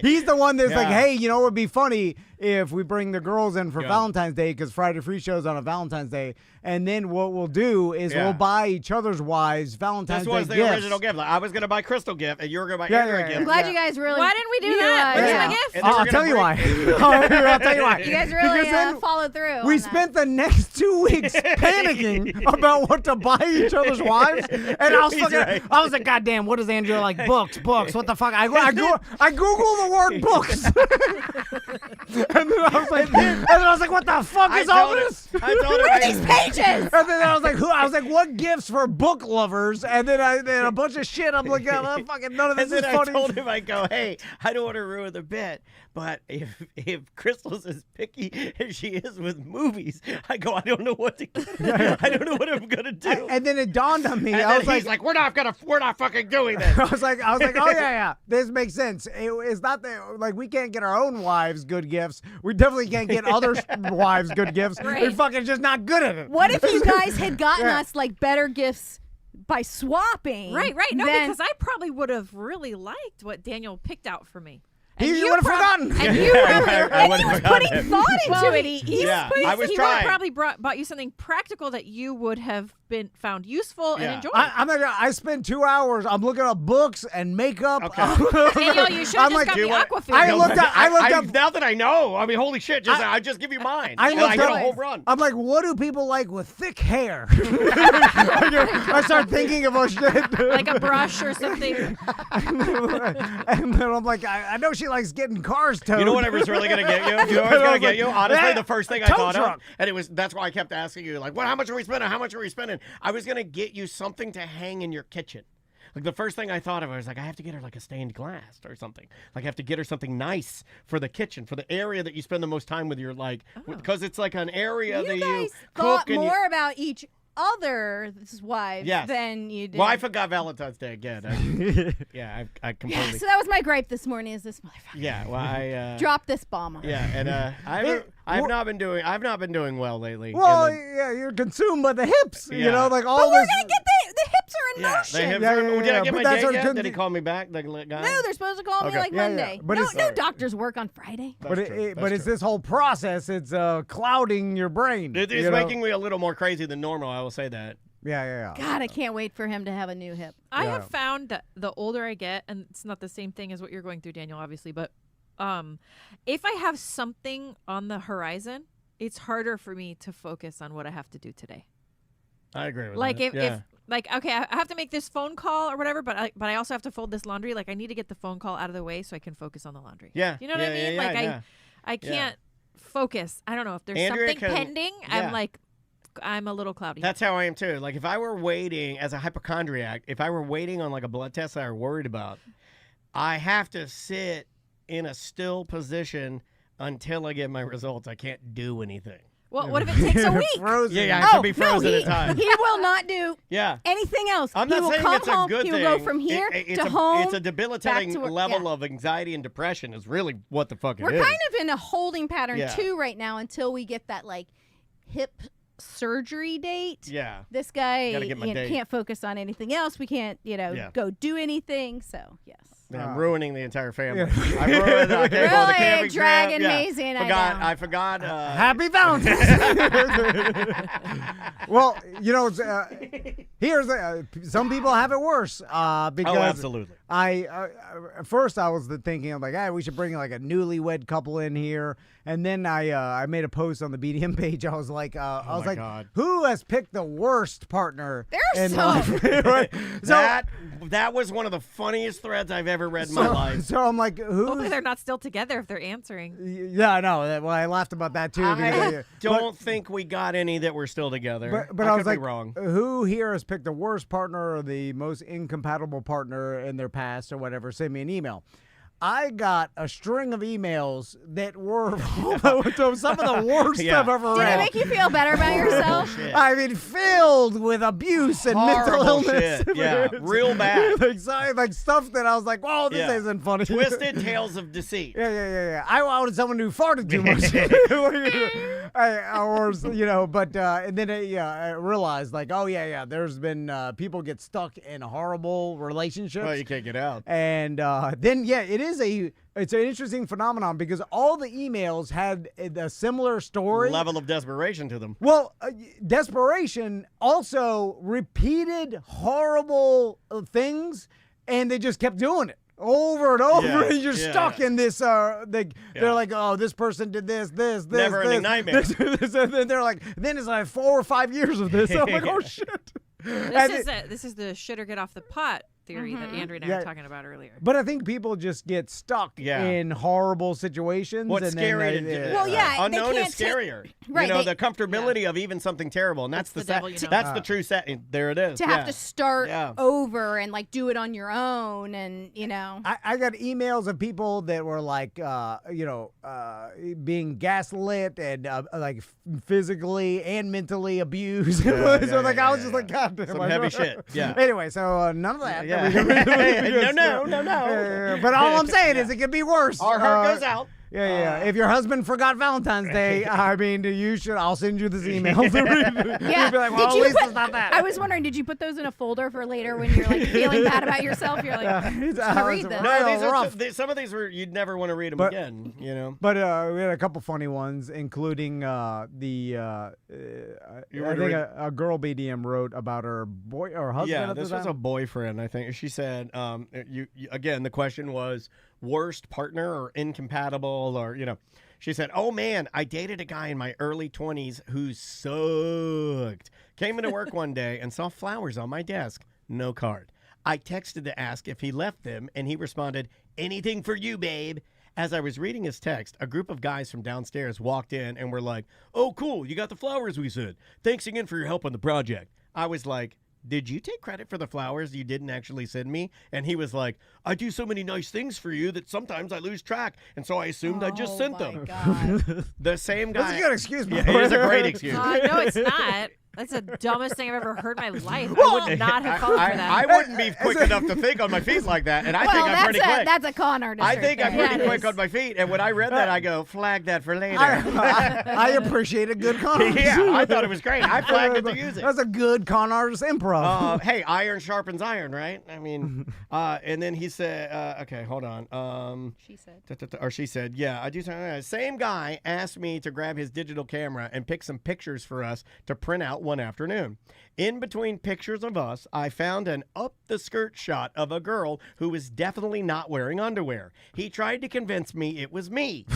He's the one that's like, Yeah. hey, you know what would be funny if we bring the girls in for Yeah. Valentine's Day, because Friday Free Show's on a Valentine's Day, and then what we'll do is Yeah. we'll buy each other's wives Valentine's This was Day the gifts. original gift. Like, I was going to buy Crystal gift, and you were going to buy Yeah, Andrea yeah, gift. I'm glad you guys really. Why didn't we do knew, that? Where's Yeah. my gift? And then I'll we're tell gonna you why. bring- I'll tell you why. You guys really Because then followed through. we on spent the next 2 weeks panicking about what to buy each other's wives, and I was He's fucking, right. I was like, God damn, what is Andrea like? Books. What the fuck? I Google the word books, and then I was like, what the fuck is all this? I told her. that. These pages. And then I was like, what gifts for book lovers? And then a bunch of shit. I'm like, oh, fucking none of this And is then I funny. told him, I go, hey, I don't want to ruin the bit, but if Crystal's as picky as she is with movies, I go, I don't know what to, I don't know what I'm gonna do. And then it dawned on me. And I then was he's like, we're not fucking doing this. I was like, oh yeah, this makes sense. It's not that like we can't get our own wives good gifts. We definitely can't get other wives good gifts. Right. We're fucking just not good at it. What if you guys had gotten Yeah. us like better gifts by swapping? Right. No, then- because I probably would have really liked what Daniel picked out for me. He And you would have prob- forgotten. And you I probably, would've he was forgotten putting it. thought into well, it. he's Yeah, putting- I was he would have trying. probably bought you something practical that you would have been found useful Yeah. and enjoyed. I'm not gonna, I spent 2 hours. I'm looking up books and makeup. Okay. Daniel, you should I'm have just like, got do the you Aqua I Fairy. looked up- now that I know, I mean, holy shit, I just give you mine. I And looked get up- a home run. I'm like, what do people like with thick hair? I start thinking about shit. like a brush or something. And then I'm like, I know she likes getting cars towed. You know what was really gonna get you? You know what was gonna get you? Honestly, Yeah, the first thing I tow thought truck. of, and that's why I kept asking you, like, how much are we spending? How much are we spending? I was gonna get you something to hang in your kitchen. Like the first thing I thought of, I was like, I have to get her like a stained glass or something. Like I have to get her something nice for the kitchen, for the area that you spend the most time with your, like, because it's like an area You that guys you thought cook and more about each others' wives Yes. than you did. Well, I forgot Valentine's Day again. I completely. Yeah, so that was my gripe this morning. Is this motherfucker? Yeah, well, I Drop this bomb on. Yeah, and I've not been doing well lately. Well, And yeah, you're consumed by the hips. You Yeah. know, like But all we're this. gonna get the hips are in yeah, motion. they have. Yeah, Did I get but my that's date what yet? couldn't Did he be- call me back? The guy? No, they're supposed to call me Okay. like Yeah, yeah, Monday. but no, it's- no doctors work on Friday. But That's true. That's it's true. this whole process. It's clouding your brain. It's you know? making me a little more crazy than normal. I will say that. Yeah. God, I can't wait for him to have a new hip. I Yeah. have found that the older I get, and it's not the same thing as what you're going through, Daniel, obviously, but if I have something on the horizon, it's harder for me to focus on what I have to do today. I agree with Like that. if like, okay, I have to make this phone call or whatever, but I also have to fold this laundry. Like I need to get the phone call out of the way so I can focus on the laundry. Yeah. You know what I mean? Yeah, Like yeah. I can't focus. I don't know if there's Andrea something can- pending. yeah. I'm a little cloudy. That's how I am too. Like if I were waiting as a hypochondriac, if I were waiting on like a blood test that I were worried about, I have to sit in a still position until I get my results. I can't do anything. Well, what if it takes a week? Frozen. Yeah, I have to be frozen no, at a time. He will not do Yeah. anything else. I'm he not will saying come it's a home. good he thing. will go from here It's to home. It's a debilitating back to work. level Yeah. of anxiety and depression is really what the fuck it We're is. kind of in a holding pattern Yeah. too right now until we get that like hip surgery date. Yeah. This guy Gotta get my date. can't focus on anything else. We can't, Yeah. go do anything. So yes. Yeah, I'm ruining the entire family. Yeah. I ruined I can't go to the Really? camping Dragging trip. Maisie and I forgot, down. I forgot. Happy Valentine's. Well, here's some people have it worse because absolutely. At first I was thinking, I'm like, hey, we should bring like a newlywed couple in here, and then I made a post on the BDM page. I was like, God. who has picked the worst partner? There are in some. life? Right? That was one of the funniest threads I've ever read in my life. So I'm like, Hopefully who? they're not still together if they're answering. Yeah, I know. Well, I laughed about that too. I don't think we got any that were still together. But I could was like, be wrong. who here has picked the worst partner or the most incompatible partner in their past or whatever? Send me an email. I got a string of emails that were some of the worst Yeah. I've ever Did it read. make you feel better about yourself? Shit. I mean, filled with abuse and mental Horrible illness. shit. Yeah, real bad. like stuff that I was like, "Whoa, this Yeah. isn't funny." Twisted tales of deceit. Yeah. I wanted someone who farted too much. And then I realized, like, oh, yeah, there's been people get stuck in horrible relationships. Well, you can't get out. And then, it's an interesting phenomenon because all the emails had a similar story. Level of desperation to them. Well, desperation, also repeated horrible things, and they just kept doing it over and over. Yeah, And you're yeah, stuck yeah. in this. They're like, oh, this person did this. Never-ending nightmare. this, and then they're like, then it's like 4 or 5 years of this. I'm like, oh shit. This is the shit or get off the pot theory that Andrew and I Yeah. were talking about earlier. But I think people just get stuck Yeah. in horrible situations. What's and scary? then they, Well, yeah, they unknown is can't take- scarier. Right, You know, they- the comfortability of even something terrible, and that's That's the devil you know. That's the true setting. There it is. To yeah. have to start Yeah. over and like do it on your own, and I got emails of people that were like, being gaslit and like physically and mentally abused. I was just like, God damn. Some I heavy know. shit. Yeah. Anyway, so none of that. Yeah. No. Yeah. But all I'm saying is it could be worse. Our heart goes out. Yeah. If your husband forgot Valentine's Day, I mean, I'll send you this email to read. Yeah. You'll be like, well, at least it's not that. I was wondering, did you put those in a folder for later when you're like feeling bad about yourself? You're like, I'm just gonna read this. No, these rough. are some of these were you'd never want to read them But- again. You know. But we had a couple funny ones, including I think a girl BDM wrote about her boy or husband. Yeah, at the this was time. a boyfriend, I think. She said, you again, the question was worst partner or incompatible or, She said, oh, man, I dated a guy in my early 20s who sucked. Came into work one day and saw flowers on my desk. No card. I texted to ask if he left them, and he responded, anything for you, babe. As I was reading his text, a group of guys from downstairs walked in and were like, oh, cool, you got the flowers we said. Thanks again for your help on the project. I was like, did you take credit for the flowers you didn't actually send me? And he was like, I do so many nice things for you that sometimes I lose track. And so I assumed I just sent them. God. The same guy. That's a good excuse. Yeah, it is a great excuse. No, it's not. That's the dumbest thing I've ever heard in my life. I would not have fallen for that. I wouldn't be quick enough to think on my feet like that, and I think I'm pretty quick. That's a con artist. I think I'm right pretty there. quick on my feet, and when I read that, I go, flag that for later. I appreciate a good con artist. Yeah, I thought it was great. I flagged it to use it. That's a good con artist improv. Hey, iron sharpens iron, right? I mean, and then he said, okay, hold on. She said. Or she said, yeah, I do. Same guy asked me to grab his digital camera and pick some pictures for us to print out one afternoon. In between pictures of us, I found an up-the-skirt shot of a girl who was definitely not wearing underwear. He tried to convince me it was me.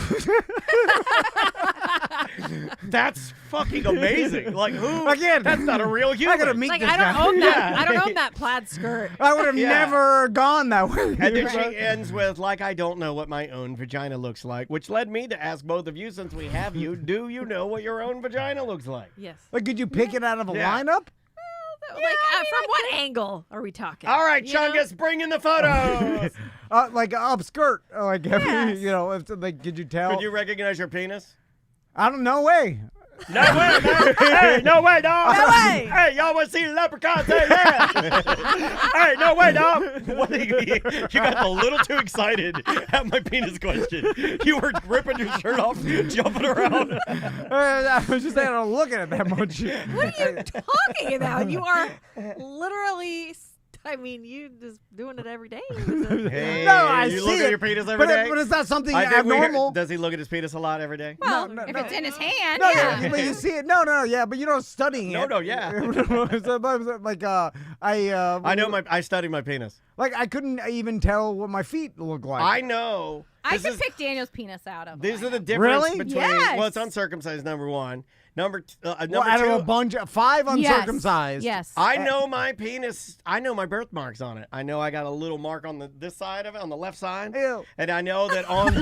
That's fucking amazing. Like, who? Again, that's not a real human. I gotta meet Like, this I don't guy. own that. I don't own that plaid skirt. I would have never gone that way. And then she ends with, like, I don't know what my own vagina looks like, which led me to ask both of you, since we have you, do you know what your own vagina looks like? Yes. Like, could you pick it out of a Yeah. lineup? From what angle are we talking? All right, You know? Chungus, bring in the photos. Like up skirt. Like, Yes. you know, if, like, could you tell? Could you recognize your penis? I don't know. Way. No way, man. Hey, no way, dog. No way. Hey, y'all want to see the leprechauns? Hey, yeah. Hey, no way, dog. What are you got a little too excited at my penis question. You were ripping your shirt off, jumping around. I was just saying, I don't look at it that much. What are you talking about? You are literally. I mean, you just doing it every day. Hey, No, I you see look it, at your penis every day? But it's not something I think abnormal. does he look at his penis a lot every day? Well, No, if no. it's in his hand, No, yeah. but you see it. No, yeah, but you're not studying it. No, yeah. Like, I know I study my penis. Like, I couldn't even tell what my feet look like. I know. I This could is- pick Daniel's penis out of. These are the lineup. difference Really? between. Yes. Well, it's uncircumcised. Number one. Number Well, two. out of a bunch of 5 Yes. uncircumcised. Yes. I know my penis. I know my birthmarks on it. I know I got a little mark on this side of it, on the left side. Ew. And I know that on.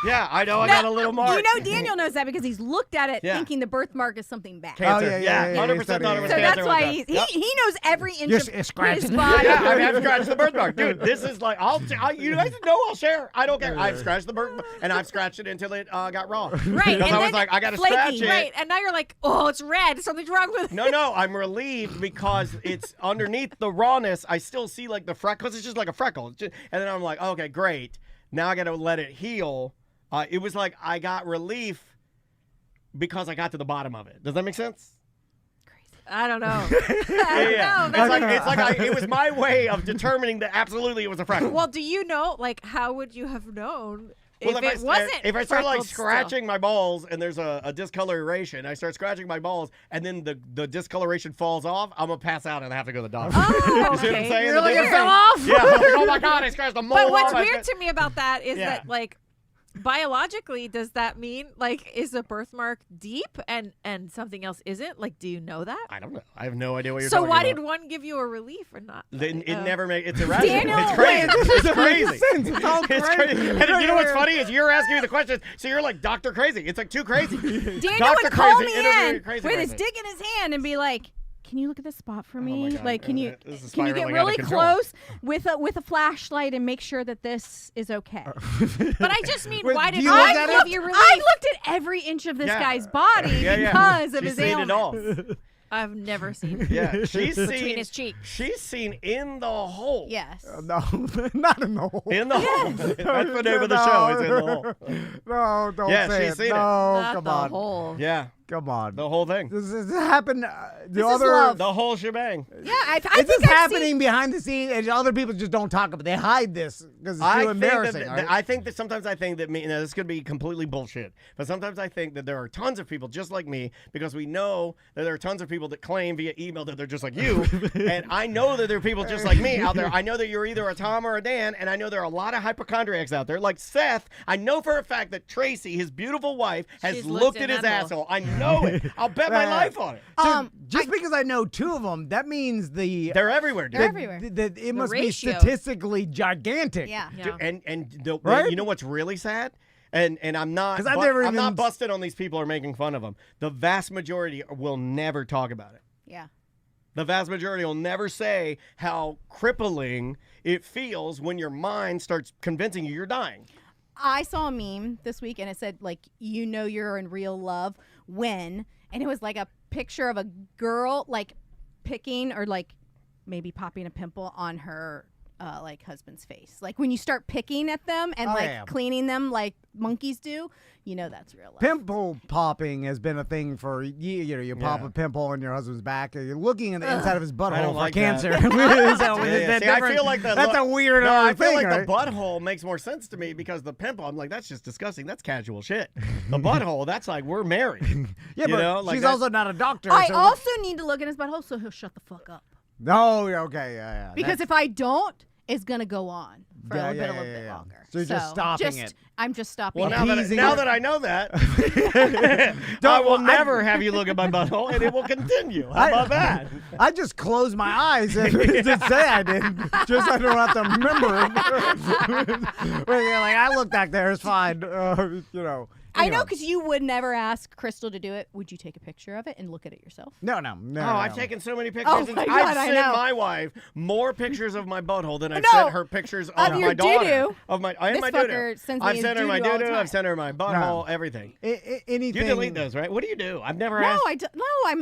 Yeah, I know I got a little mark. You know, Daniel knows that because he's looked at it Yeah. thinking the birthmark is something bad. Cancer. Oh, yeah, 100% thought it was So cancer. that's why one time. Yep. he knows every inch You're of his scratching. body. Yeah, I have scratched the birthmark, dude. This is like you guys know I'll share. I don't care. I've scratched the birthmark, and I've scratched it until it got raw. Right. Because And I was then like, I gotta flaky. scratch it. Right. And now you're like, oh, it's red. Something's wrong with it. No, I'm relieved because it's underneath the rawness. I still see like the freckles. It's just like a freckle. And then I'm like, okay, great. Now I got to let it heal. It was like I got relief because I got to the bottom of it. Does that make sense? I don't know. Yeah. No, It's like it was my way of determining that absolutely it was a freckle. Well, do you know, like, how would you have known Well, if it wasn't? if I start like freckled still? scratching my balls and there's a discoloration, I start scratching my balls and then the discoloration falls off, I'm gonna pass out and I have to go to the doctor. Oh, You see what I'm okay. saying? You're The like, it difference- fell off? Yeah, I'm like, oh my god, I scratched the mole But what's off. weird to me about that is Yeah. that, like, biologically, does that mean, like, is a birthmark deep and something else isn't? Like, do you know that? I don't know. I have no idea what you're So talking why about. did one give you a relief or not? It never makes it's irrational. Daniel, it's crazy. It's crazy. It's all It's crazy. crazy. And you know what's funny is you're asking me the questions, so you're like Dr. Crazy. It's like too crazy. Daniel Dr. would call Crazy, me interview in crazy with his person. dick in his hand and be like, "Can you look at this spot for me? God. Like, can you This is get spiraling out of really control. close with a flashlight and make sure that this is okay?" But I just mean, Wait, why do did you one look at give it? you relief? I looked at every inch of this Yeah. guy's body Yeah. because of She's his seen it all. ailments. I've never seen it. Yeah, she's Between seen his cheeks. She's seen in the hole. Yes. No, not in the hole. In the hole. That's the name of the show. It's in the hole. No, don't Yeah, say she's it. seen it. No, Not come the on. whole. Yeah, Come on. the whole thing. This happened. The This is other. love. The whole shebang. Yeah, I Is think this I've happening seen. behind the scenes and other people just don't talk about it? They hide this because it's too embarrassing. right? I think that sometimes I think that this could be completely bullshit, but sometimes I think that there are tons of people just like me because we know that there are tons of people that claim via email that they're just like you, and I know that there are people just like me out there. I know that you're either a Tom or a Dan, and I know there are a lot of hypochondriacs out there like Seth. I know for a fact that Tracy, his beautiful wife, has She's looked looked at in his that asshole. I know it. I'll bet my life on it. So just because I know 2 of them, that means They're everywhere, dude. They're everywhere. that it must be ratio. statistically gigantic. Yeah. Dude, and Right? you know what's really sad? And I'm not 'Cause I've never I'm not even- busted on these people or making fun of them. The vast majority will never talk about it. Yeah. The vast majority will never say how crippling it feels when your mind starts convincing you you're dying. I saw a meme this week, and it said, like, you know you're in real love when, and it was like a picture of a girl, like, picking or, like, maybe popping a pimple on her, like, husband's face. Like, when you start picking at them and, cleaning them like monkeys do, you know that's real love. Pimple popping has been a thing for years. You pop a pimple on your husband's back. You're looking at the inside of his butthole for like cancer. See, I feel like that's a weird I feel thing, like right? the butthole makes more sense to me because the pimple, I'm like, that's just disgusting. That's casual shit. The butthole, that's like, we're married. Yeah, you but know? Like she's also not a doctor. I so also need to look in his butthole so he'll shut the fuck up. No, okay, yeah. Because if I don't, it's going to go on for a little bit yeah. longer. So you're just stopping it. I'm just stopping Well, it. now that I know that, I will never have you look at my butthole, and it will continue. How about that? I just close my eyes and just say I did, just so I don't have to remember it. But you're like, I look back there, it's fine. You know. I know, because you would never ask Crystal to do it. Would you take a picture of it and look at it yourself? No. Oh, I've taken so many pictures. Oh my God, I've I sent know. my wife more pictures of my butthole than I've No, sent her pictures of your my daughter. doo-doo. Of my, This my fucker doo-doo. sends me I've his sent her my doo-doo all the doo-doo. time. I've sent her my butthole. Everything. Anything. You delete those, right? What do you do? I've never No, asked.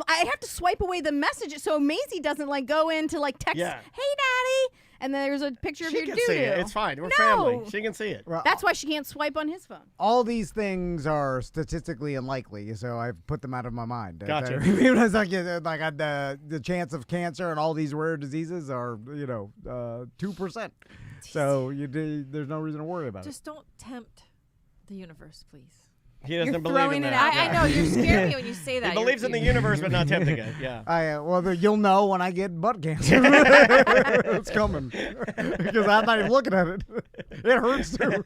I have to swipe away the message so Maisie doesn't like go in to like text, Yeah. hey daddy, and then there's a picture of She your can doo-doo. see it. It's fine. We're No. family. She can see it. Well, That's why she can't swipe on his phone. all these things are statistically unlikely, so I've put them out of my mind. Gotcha. Even as like the chance of cancer and all these rare diseases are 2%. So there's no reason to worry about it. Just don't tempt the universe, please. He doesn't You're believe in throwing it that. out I know you scare me when you say that. He believes in the universe, but not tempting it. Yeah. You'll know when I get butt cancer. It's coming because I'm not even looking at it. It hurts too.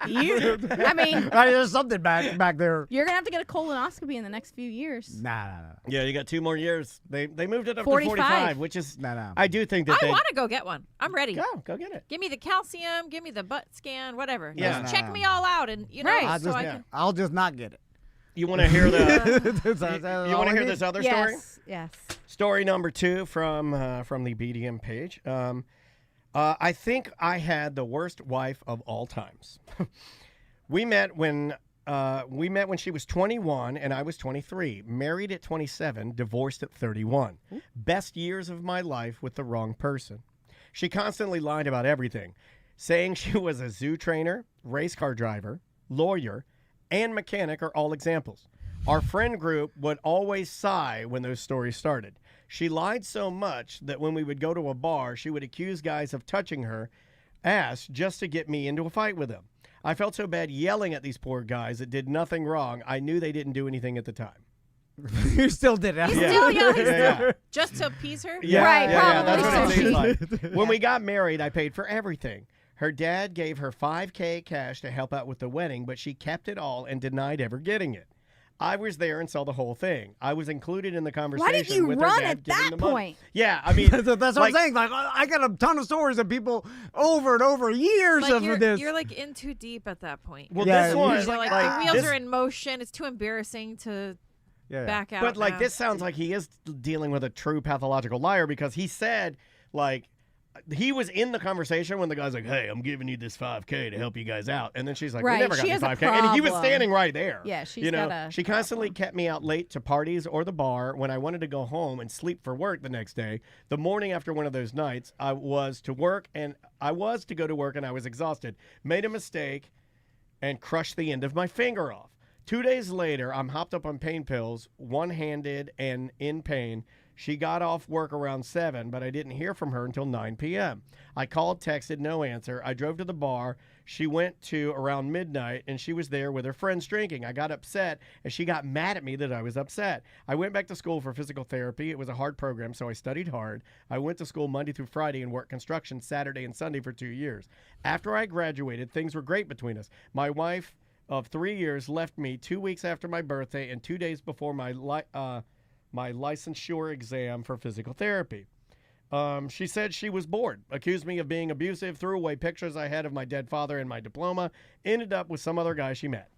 There's something back there. You're gonna have to get a colonoscopy in the next few years. Nah. Yeah, you got 2 more years. They moved it up 45. to 45, which is Nah. I do think that I want to go get one. I'm ready. Go get it. Give me the calcium. Give me the butt scan. Whatever. Yeah. Just check me all out, and Right. I'll just not get it. You want to hear the? You you want to hear this other story? Yes. Story number 2 from the BDM page. I think I had the worst wife of all times. We met when she was 21 and I was 23. Married at 27, divorced at 31. Best years of my life with the wrong person. She constantly lied about everything, saying she was a zoo trainer, race car driver, lawyer, and mechanic are all examples. Our friend group would always sigh when those stories started. She lied so much that when we would go to a bar, she would accuse guys of touching her ass just to get me into a fight with them. I felt so bad yelling at these poor guys that did nothing wrong. I knew they didn't do anything at the time. You still did it. He's still yelling. Yeah. Just to appease her. Yeah, Right, yeah, probably that's what it so. seems like. When we got married, I paid for everything. Her dad gave her $5,000 cash to help out with the wedding, but she kept it all and denied ever getting it. I was there and saw the whole thing. I was included in the conversation. Why did you with run her dad at giving that the money. point? Yeah, I mean, That's what I'm saying. Like, I got a ton of stories of people over and over years Like of this. you're like in too deep at that point. Well, Yeah, this you one, just You're like, like, the wheels this- are in motion. It's too embarrassing to back out. But like now. this sounds like he is dealing with a true pathological liar because he said like he was in the conversation when the guy's like, "Hey, I'm giving you this $5,000 to help you guys out," and then she's like, Right, "We never got she the has a $5,000," and he was problem. standing right there. Yeah, she's you know, got a she constantly kept me out late to parties or the bar when I wanted to go home and sleep for work the next day. The morning after one of those nights, I was to go to work and I was exhausted. Made a mistake and crushed the end of my finger off. 2 days later, I'm hopped up on pain pills, one-handed and in pain. She got off work around 7, but I didn't hear from her until 9 p.m. I called, texted, no answer. I drove to the bar. She went to around midnight, and she was there with her friends drinking. I got upset, and she got mad at me that I was upset. I went back to school for physical therapy. It was a hard program, so I studied hard. I went to school Monday through Friday and worked construction Saturday and Sunday for 2 years. After I graduated, things were great between us. My wife of 3 years left me 2 weeks after my birthday and 2 days before my licensure exam for physical therapy. She said she was bored, accused me of being abusive, threw away pictures I had of my dead father and my diploma, ended up with some other guy she met.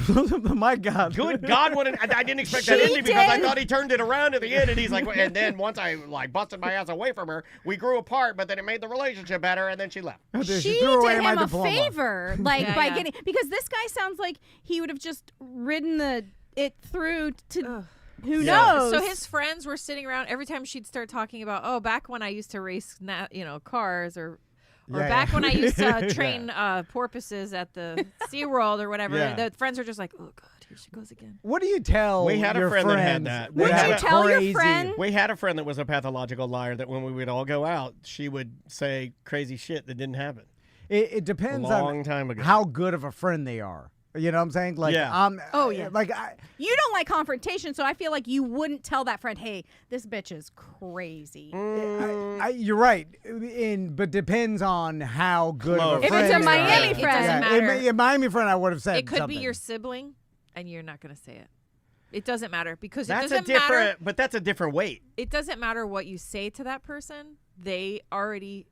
My God. Good God, I didn't expect that ending because I thought he turned it around at the end, and he's like, and then once I like busted my ass away from her, we grew apart, but then it made the relationship better, and then she left. She threw away did my him a diploma. favor, like Yeah, getting, because this guy sounds like he would have just ridden it through to who knows. So his friends were sitting around every time she'd start talking about, oh, back when I used to race, cars or back when I used to train porpoises at the SeaWorld or whatever. Yeah. The friends are just like, oh God, here she goes again. What do you tell We had a your friend that had friends that. Would had you a tell your crazy- friend? We had a friend that was a pathological liar that when we would all go out, she would say crazy shit that didn't happen. It depends A long on time ago. how good of a friend they are. You know what I'm saying? Like, Yeah. Oh, yeah. Like, You don't like confrontation, so I feel like you wouldn't tell that friend, hey, this bitch is crazy. you're right. But depends on how good of a If friend it's a they Miami are. It friend. doesn't Yeah, matter. a Miami friend, I would have said It could something. be your sibling, and you're not going to say it. It doesn't matter because That's it doesn't a different, matter. but that's a different weight. It doesn't matter what you say to that person. They already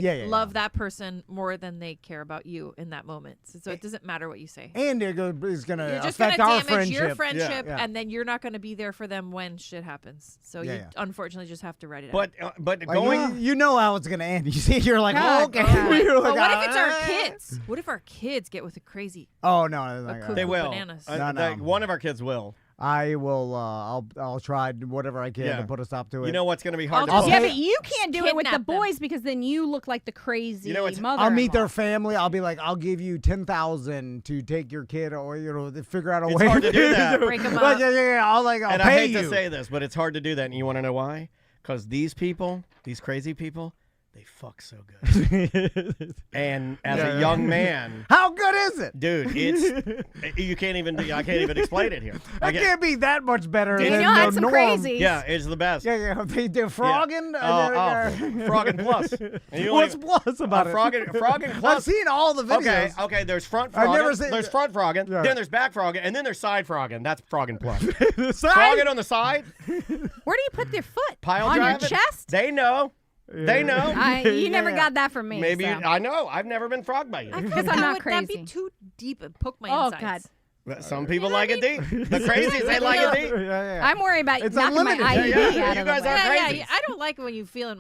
Yeah. love that person more than they care about you in that moment. So it doesn't matter what you say. And it's going You're to just going affect to our damage friendship. your friendship, Yeah. and then you're not going to be there for them when shit happens. So you Yeah. unfortunately just have to write it But out. but Like, going. you know how it's going to end. You see, you're like, God, oh, okay. God. You're like, But what if it's our "Ah." kids? What if our kids get with a crazy? Oh, no. it's A like, cuckoo. They will. Bananas. No. One of our kids will. I will. I'll try whatever I can Yeah. to put a stop to it. You know what's going to be hard I'll to Yeah, pay- but you can't do it with the Kidnap them. boys because then you look like the crazy You know what's- mother. I'll meet their family. I'll be like, I'll give you 10,000 to take your kid, or figure out a It's way hard to do that. Break 'em Like, up. yeah. I'll And I pay hate you. to say this, but it's hard to do that. And you want to know why? Because these people, these crazy people, they fuck so good. And as a young man, How good is it? dude, it's you can't even. I can't even explain it here. That can't be that much better than Daniel had the some norm. crazy. Yeah, it's the best. Yeah. They do frogging. Frogging plus. And you What's only- plus about it? Frogging I've plus. seen all the videos. Okay. There's front I've frogging. never seen- There's front frogging. Yeah. Then there's back frogging, and then there's side frogging. That's frogging plus. The side? Frogging on the side, Where do you put your foot? pile on driving. your chest? They know. They know. You never Yeah. got that from me. Maybe so. I know. I've never been frogged by you. Because I'm not That'd crazy. be too deep and poke my Oh, insides. God. But some people like it deep. The crazies, they like it deep. Yeah. I'm worried about It's knocking my unlimited. IUD Yeah, out you of guys the are way. crazy. I don't like it when you feel in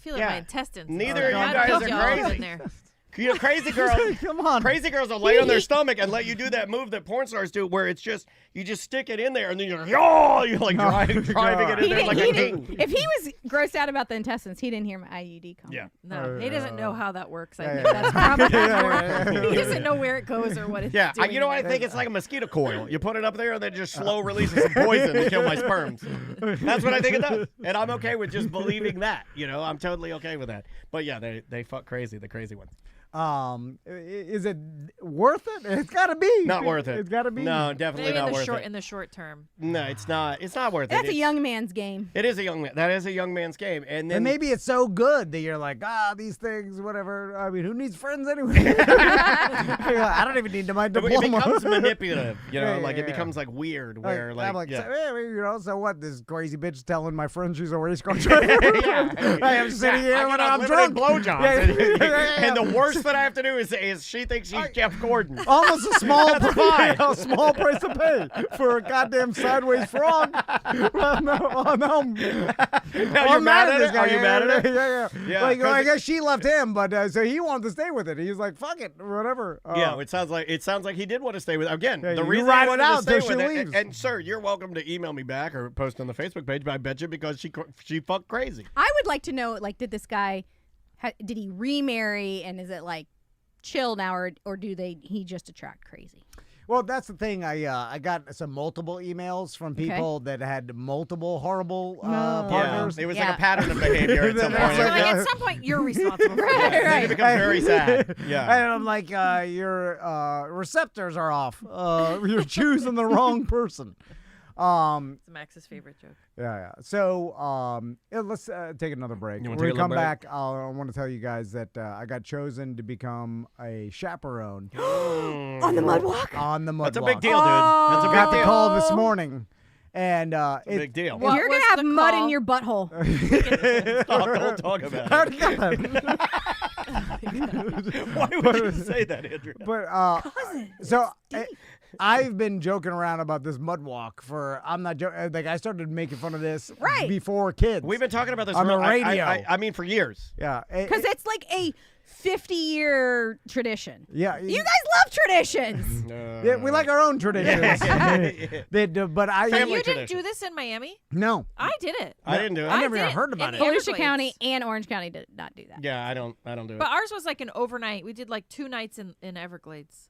Yeah. my intestines. Neither of you I'd guys put are you all in crazy. there. You know, crazy girls. Come on. Crazy girls will lay on their stomach and let you do that move that porn stars do, where it's just you just stick it in there and then you're like driving it in He there like a didn't, king. if he was grossed out about the intestines, he didn't hear my IUD comment. Yeah. No, he doesn't know how that works. I Yeah, think yeah. that's probably Yeah. more. He doesn't know where it goes or what it's Yeah, doing. you know what I think? It's like a mosquito coil. You put it up there and then just slow releases some poison to kill my sperms. That's what I think it does. And I'm okay with just believing that. I'm totally okay with that. But yeah, they fuck crazy, the crazy ones. Is it worth it? It's got to be. Not worth it. It's got to be. No, definitely Maybe not worth it. in the short term. No, it's not. It's not worth it. That's a It's- young man's game. It is a young man. That is a young man's game. And then And maybe it's so good that you're like, these things, whatever. I mean, who needs friends anyway? I don't even need my diploma. it becomes manipulative. Yeah, Like it yeah. becomes like weird. Where I'm like, yeah. so what? This crazy bitch telling my friend she's a race car driver. I am sitting here when I'm drunk. Blowjobs. Yeah. And the worst that I have to do is she thinks she's Jeff Gordon. Almost a small That's fine. a small price to pay for a goddamn sideways frog. Now I'm you're mad at this it? guy. Are you mad at it? Yeah. Yeah, Like, 'cause I guess she left him, but so he wanted to stay with it. He's like, fuck it, whatever. Yeah, it sounds like he did want to stay with. Again, Yeah, the you reason ride he it wanted out to stay till she with it. leaves. And sir, you're welcome to email me back or post on the Facebook page. But I bet you because she fucked crazy. I would like to know, like, did this guy, did he remarry, and is it like chill now, or he just attract crazy? Well, that's the thing. I got some multiple emails from people that had multiple horrible partners. It was Yeah. like a pattern of behavior at some That's point. You're like, at some point, you're responsible for Right, that. right. It becomes very sad. Yeah. And I'm like, your receptors are off. You're choosing the wrong person. It's Max's favorite joke. Yeah. So let's take another break. You When wanna we take a little come break? back, I want to tell you guys that I got chosen to become a chaperone On the mud walk? on the mud That's a walk. big deal, dude. That's a Got big the deal. call this morning. And It's a big deal. What You're going was to have the mud call? in your butthole. Stop, don't talk about How'd it. you get that? Why would you say that, Andrew? But so I've been joking around about this mud walk for. I'm not joking. Like I started making fun of this before kids. We've been talking about this on the radio. I mean, for years. Yeah, Because it's like a 50-year tradition. Yeah, You guys love traditions. yeah, we like our own traditions. But I Family You didn't tradition. do this in Miami? no. I did it. I didn't do it. I never did even heard about in it. the Volusia Everglades. County and Orange County did not do that. Yeah, I don't do it. But ours was like an overnight. We did like 2 nights in Everglades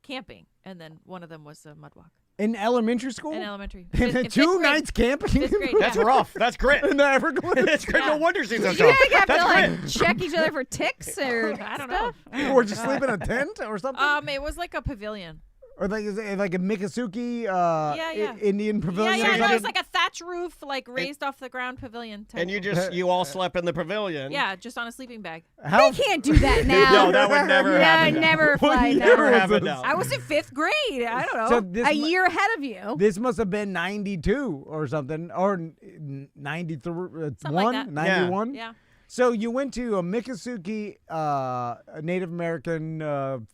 camping, and then one of them was a mud walk In elementary school? in elementary. And then In 2 fifth grade. nights camping? Fifth grade, That's yeah. rough. That's grit. In the Everglades? That's grit. No Yeah. wonder she's so You tough. guys have to That's like grit. check each other for ticks or I don't stuff. Or just sleep in a tent or something? It was like a pavilion. Or like is it like a Miccosukee Yeah. Indian pavilion? Yeah, or no, it was something? like a thatch roof, like raised off the ground pavilion. Type. And you all slept in the pavilion. Yeah, just on a sleeping bag. How They can't do that now. No, that would never Yeah, happen. never What fly year now. Never was happen this? now. I was in 5th grade. I don't know. So this A year ahead of you. This must have been 92 or something, or 93, Something like that. 91. Yeah. So you went to a Miccosukee Native American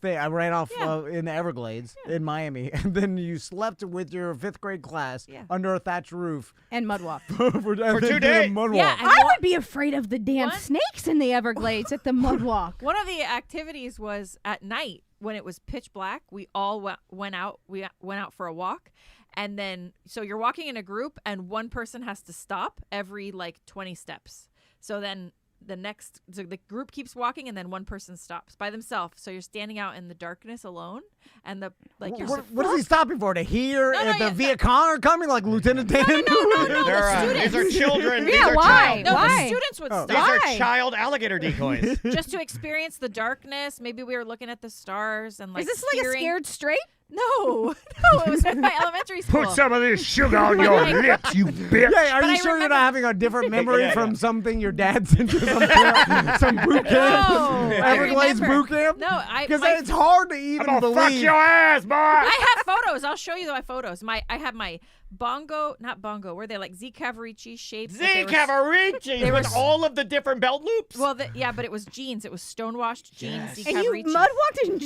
thing. I ran off Yeah. in the Everglades in Miami, and then you slept with your 5th grade class Yeah. under a thatched roof And mud walk. for 2 days. Yeah, and I one- would be afraid of the damn What? snakes in the Everglades at the mud walk. One of the activities was at night when it was pitch black. We all went out. We went out for a walk, and then so you're walking in a group, and one person has to stop every like 20 steps. So then the group keeps walking, and then one person stops by themselves. So you're standing out in the darkness alone, and you're What is he stopping for? To hear No, if yeah, the Viet Cong are coming, like Lieutenant Dan? no, These are children. Yeah, These are why? No, Why? the students would Oh. These stop are child alligator decoys. just to experience the darkness. Maybe we were looking at the stars and like. Is this like a hearing- scared straight? No, it was with my elementary school. of this sugar on your lips, you bitch. Yeah, are But you I sure you're remember- not having a different memory Yeah. from something your dad sent you some boot camp? No, I Everglades remember. boot camp? No, Because my- it's hard to even believe. fuck your ass, boy. I have photos. I'll show you my photos. I have my not bongo. Were they like Z Cavarici shapes? but Z they were- Cavarici they with were- all of the different belt loops. Well, yeah, but it was jeans. It was stonewashed jeans. Yes. Z And you Cavarici. mud walked in.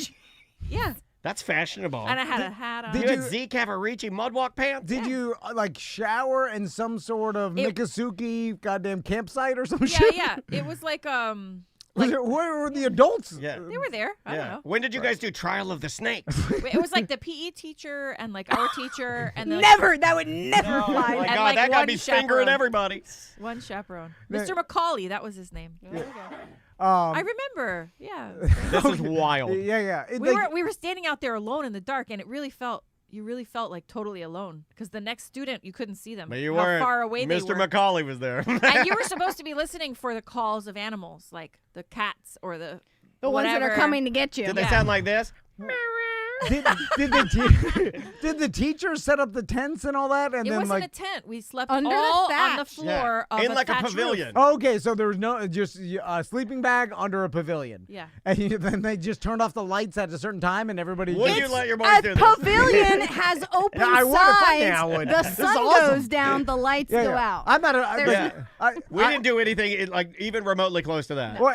Yeah, That's fashionable. and I had a hat on. Did you you- had Z Cavarici mudwalk pants? Did you like shower in some sort of It- Miccosukee goddamn campsite or some Yeah, shit? yeah. It was like Where were the adults? Yeah. they were there. I don't know. When did you guys do Trial of the Snakes? It was like the PE teacher and like our teacher and then Never. That would never Oh fly. my And, God, like, that guy one be fingering chaperone. everybody. one chaperone. Yeah. Mr. Macaulay, that was his name. Um, I remember. Yeah. This is wild. yeah. We were standing out there alone in the dark, and you really felt like totally alone because the next student you couldn't see them. But you how weren't. far away they Mr. were. Macaulay was there. And you were supposed to be listening for the calls of animals, like the cats or the The ones that are whatever. coming to get you. Did they Yeah. sound like this? did the teachers set up the tents and all that? And It then wasn't like, a tent. We slept Under the all on the thatch. floor of In a like a thatched pavilion. Roof. oh, okay, so there was no just a sleeping bag under a pavilion. Yeah. And then they just turned off the lights at a certain time, and everybody. Would just- you let your boys A do this? pavilion has open Yeah, I would. Fuck sides. yeah, I would. The This is sun awesome. goes down, the lights Yeah, go yeah. out. I'm not. There's- We didn't do anything like even remotely close to that. Well,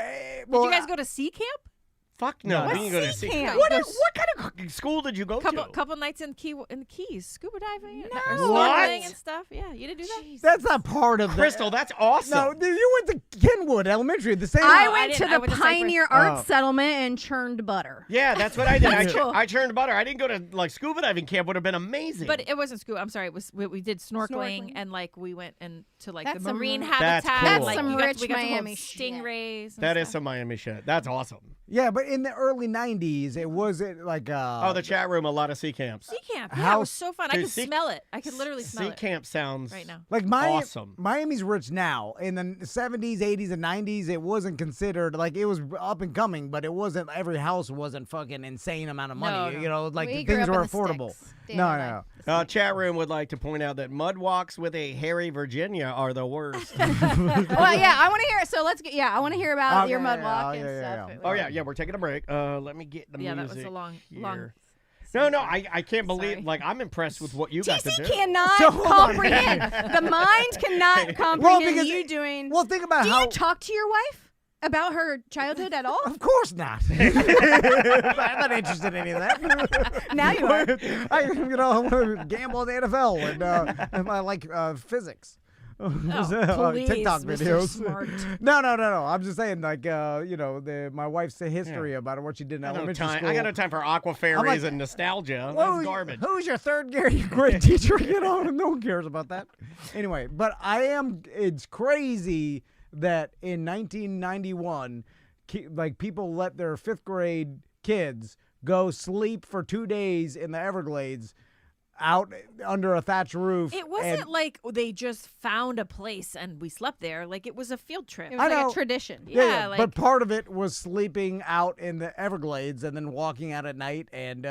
Did you guys go to sea camp? Fuck no. No. We didn't go to Sea sea camp? What, There's- what kind of school did you go to? Couple nights in the Keys, scuba diving, or What? snorkeling and stuff. Yeah, you didn't do that. That's not part of Crystal, that's awesome. No, dude, you went to Kenwood Elementary, the same. I I went to didn't. I the went to Cypress. Pioneer Arts Settlement and churned butter. Yeah, that's what I did. That's cool. I churned butter. I didn't go to like scuba diving camp. Would have been amazing. But it wasn't scuba. I'm sorry. It was we did snorkeling, Snorkeling. and like we went into like That's the some- marine That's habitat. cool. That's Like some you got, rich we got to hold Miami shit. stingrays. And that is stuff. some Miami shit. That's awesome. Yeah, but in the early '90s, it wasn't like. Oh, the chat room, a lot of sea camps. sea camp. Yeah, How- it was so fun. I Dude, could sea- smell it. I could literally smell Sea it camp sounds right now. Like awesome. Miami's rich now. In the 70s, 80s, and 90s, it wasn't considered like it was up and coming, but it wasn't. Every house wasn't fucking insane amount of money. No, no. You know, like We grew things up in were the affordable. sticks. Dan No, and I. no. Chat room would like to point out that mud walks with a hairy Virginia are the worst. Well, yeah, I want to hear it. So let's get. Yeah, I want to hear about Okay, your mud yeah, walk yeah, and yeah, stuff. yeah. Oh yeah, we're taking a break. Let me get the Yeah, that music. was a long. here. No, I can't believe. Sorry. Like I'm impressed with what you got to TC do. cannot So, hold on. comprehend. The mind cannot comprehend because- you doing. Well, think about Do how. you talk to your wife About her childhood at all? Of course not. I'm not interested in any of that. Now you are. I gamble on the NFL and I like physics. Please, TikTok Mr. videos. Smart. No. I'm just saying, like, my wife's history about what she did in elementary school. I got no time for Aqua Fairies and nostalgia. That's garbage. Who's your third grade teacher? No one cares about that. Anyway, but it's crazy that in 1991, like, people let their 5th grade kids go sleep for 2 days in the Everglades out under a thatched roof. It wasn't like they just found a place and we slept there. Like, it was a field trip. It was like a tradition. Yeah, like, but part of it was sleeping out in the Everglades and then walking out at night and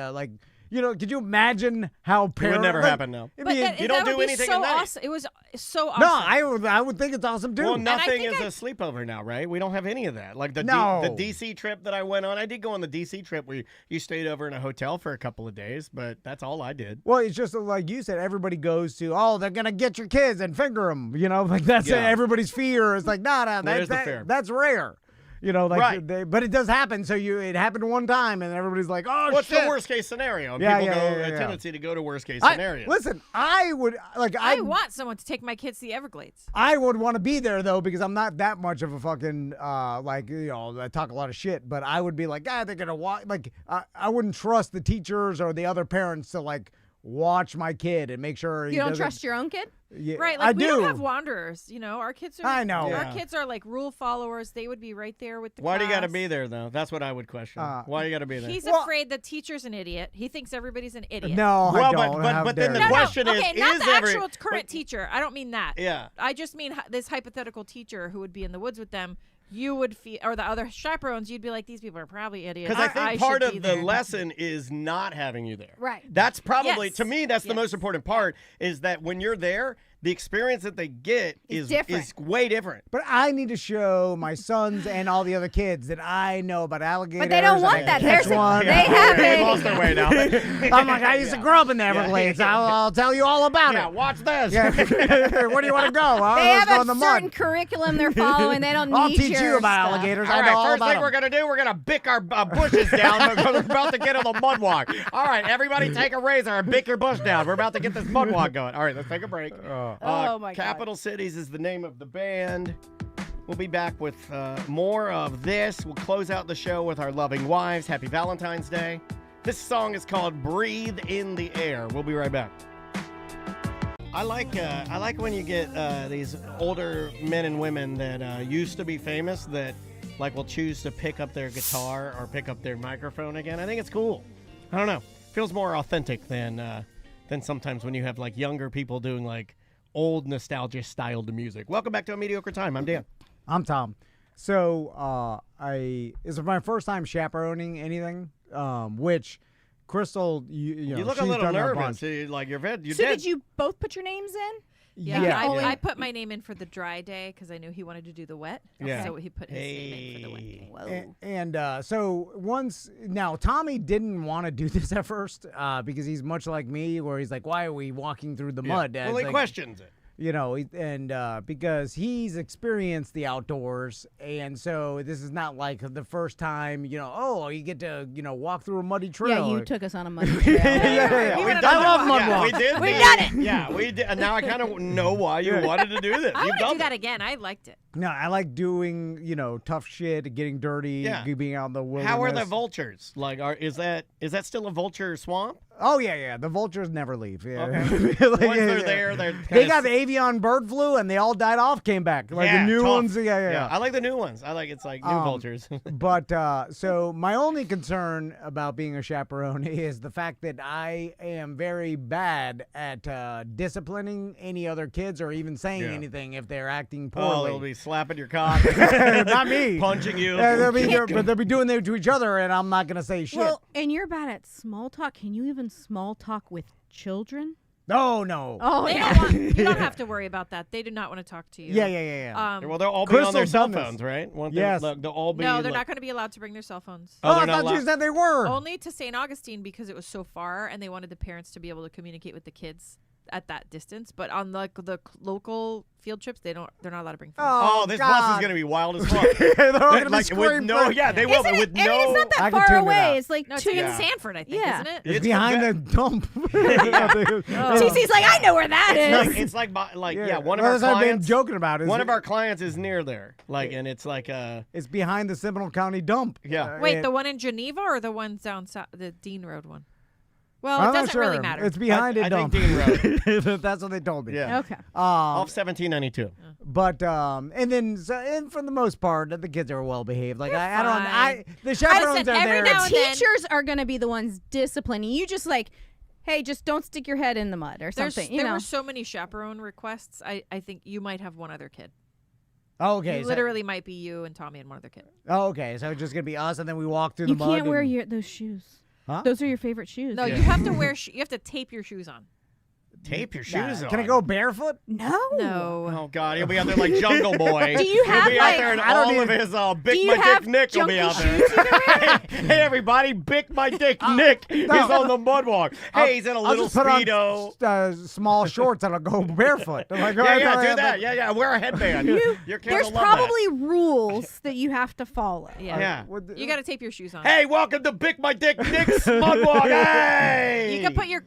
could you imagine how It would never happen now. but you don't do would be anything so at night. awesome. It was so awesome. No, I would think it's awesome too. Well, nothing think is a sleepover now, right? We don't have any of that. Like the No. the DC trip that I went on, I did go on the DC trip where you stayed over in a hotel for a couple of days, but that's all I did. Well, it's just like you said, everybody goes to, they're going to get your kids and finger them. Like that's everybody's fear. It's like, no, There's the fear. that's rare. Right. But it does happen. So it happened one time, and everybody's like, "Oh, What's shit!" the worst case scenario? And Yeah, people yeah, go yeah, a yeah. tendency to go to worst case I- scenarios. Listen, I would I want someone to take my kids to the Everglades. I would want to be there though because I'm not that much of a fucking I talk a lot of shit, but I would be like, they're gonna watch. Like I wouldn't trust the teachers or the other parents to like watch my kid and make sure You don't trust your own kid? Yeah, Right, I like we do. don't have wanderers. Our kids are. I know. Our Yeah. kids are like rule followers. They would be right there with the Why do you got to class. be there, though? That's what I would question. Why do you got to be there? He's Well- afraid the teacher's an idiot. He thinks everybody's an idiot. No, I Well, don't. How but then dare the you. question is, okay, not is the every- actual current teacher. I don't mean that. Yeah. I just mean this hypothetical teacher who would be in the woods with them. You would feel, or the other chaperones, you'd be like, these people are probably idiots. Because I think should part be of the there. lesson is not having you there. Right. That's probably, Yes. to me, that's the Yes. most important part, is that when you're there, the experience that they get It's is different. way different. But I need to show my sons and all the other kids that I know about alligators. But they don't and want I that. can catch There's one. they have They a lost their way now. I'm like, I used to grow up in the Everglades. I'll tell you all about Yeah, it. watch this. Yeah. Where do you want to go? they Let's have go a in the certain mud. curriculum they're following. They don't need I'll teach your you about stuff. alligators. All I right, know all first about thing them. we're going to do, we're going to bick our bushes down because we're about to get on the mud walk. All right, everybody take a razor and bick your bush down. We're about to get this mud walk going. All right, let's take a break. Oh, my God. Capital Cities is the name of the band. We'll be back with more of this. We'll close out the show with our loving wives. Happy Valentine's Day. This song is called Breathe in the Air. We'll be right back. I like when you get these older men and women that used to be famous that like will choose to pick up their guitar or pick up their microphone again. I think it's cool. I don't know. Feels more authentic than sometimes when you have like younger people doing like old nostalgia styled music. Welcome back to A Mediocre Time. I'm Dan. I'm Tom. So this is my first time chaperoning anything, which Crystal, you You look a she's little done a nervous. bunch. Like you're So dead. did you both put your names in? Yeah, Yeah. I put my name in for the dry day because I knew he wanted to do the wet. Yeah. So he put his name in for the wet day. Whoa. And so once now, Tommy didn't want to do this at first because he's much like me, where he's like, "Why are we walking through the mud?" Well, It's he like, questions it. Because he's experienced the outdoors, and so this is not like the first time. You get to walk through a muddy trail. Yeah, you took us on a muddy trail. Yeah. We've I done love it. mud Yeah, walks. we did. We've done it. Yeah, we did. And now I kind of know why you wanted to do this. I You've want to done do that it. again. I liked it. No, I like doing tough shit, getting dirty, Yeah. being out in the wilderness. How are the vultures? Like, is that still a vulture swamp? Oh yeah. The vultures never leave. Yeah. Okay. Like, Once they're there, they're They kinda got the avian bird flu, and they all died off. Came back. Like Yeah, the new tough. ones. Yeah. I like the new ones. I like it's like new vultures. But so my only concern about being a chaperone is the fact that I am very bad at disciplining any other kids or even saying Yeah. anything if they're acting Oh, poorly. they'll be slapping your cock, Not me. punching you. But they'll be doing that to each other, and I'm not gonna say shit. Well, and you're bad at small talk. Can you even small talk with children? No. Oh, They yeah. don't want, you don't have to worry about that. They do not want to talk to you. Yeah. Well, they'll all be on their Crystal's cell done this. phones, right? Won't Yes. They'll all be. No, they're like- not going to be allowed to bring their cell phones. Oh, I they're not thought you allowed- said they were. Only to St. Augustine because it was so far and they wanted the parents to be able to communicate with the kids. at that distance, but on the local field trips, they're not allowed to bring phones. Oh, this bus is gonna be wild as fuck. They're all gonna be Like, with screaming no, for- yeah, they will. Isn't But with it, I mean, no, it's not I that can far tune it away. out. It's like No, it's two. like in Sanford, I think, Yeah. isn't it? It's It's behind the the dump. TC's like, I know where that is. it's like one of Well, our that's what I've been clients. joking about. Is One of our clients is near there, and it's like It's behind the Seminole County dump. Yeah. Wait, it- the one in Geneva or the one down south, the Dean Road one? Well, I'm it not doesn't really sure. matter. It's behind I a think dump. Dean That's what they told me. Yeah. Okay. off 1792. But and for the most part, the kids are well behaved. Like I don't. fine. The chaperones are every there. now and then- Teachers are going to be the ones disciplining you. Just like, hey, just don't stick your head in the mud or something. There were so many chaperone requests. I think you might have one other kid. Oh, okay. It literally might be you and Tommy and one other kid. Oh, okay. So it's just gonna be us, and then we walk through You the mud. can't wear and- those shoes. Huh? Those are your favorite shoes. No, you have to wear. You have to tape your shoes on. Tape your Nah, shoes on. Can I go barefoot? No. No. Oh God, he'll be out there like Jungle Boy. Do you have, He'll be out like- there and I don't all need- of his Do Big you My have Dick Nick will be junky out there. shoes you can wear? Hey everybody, Big My Dick Nick is on the mud walk. Hey, he's in a I'll little just put speedo. on small shorts and I'll go barefoot. I'm like, Yeah, do that. Yeah, wear a headband. Your kids There's will love probably rules that you have to follow. Yeah. Yeah. You got to tape your shoes on. that. Hey, welcome to Big My Dick Nick's mud walk. Hey. You can put your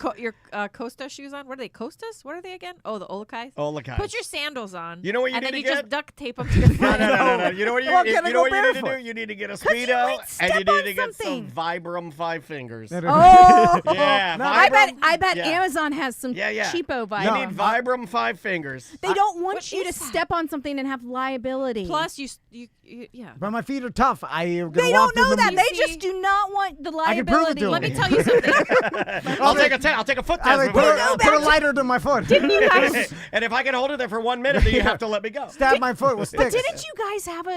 Costa shoes on. What are they? Costas? What are they again? Oh, the Olacais. Olacais. Put your sandals on. You know what you and need then to you get? just duct tape them to your foot. No. You know what you, Well, can I you know go what you need to do? barefoot? You need to get a you speedo might and step you need on to get some something. Vibram 5 fingers. Oh. Yeah, I Vibram. bet Yeah. Amazon has some Yeah. cheapo You Vibram. need Vibram 5 fingers. They don't want What you to is that? step on something and have liability. Plus, you yeah. But my feet are tough. they don't know that. They just do not want the I can prove it liability. to Let me them. tell you something. I'll take a foot I test. like before put a lighter to my foot. Didn't you guys? and if I can hold it there for 1 minute, then you have to let me go. Stab my foot with But sticks. didn't you guys have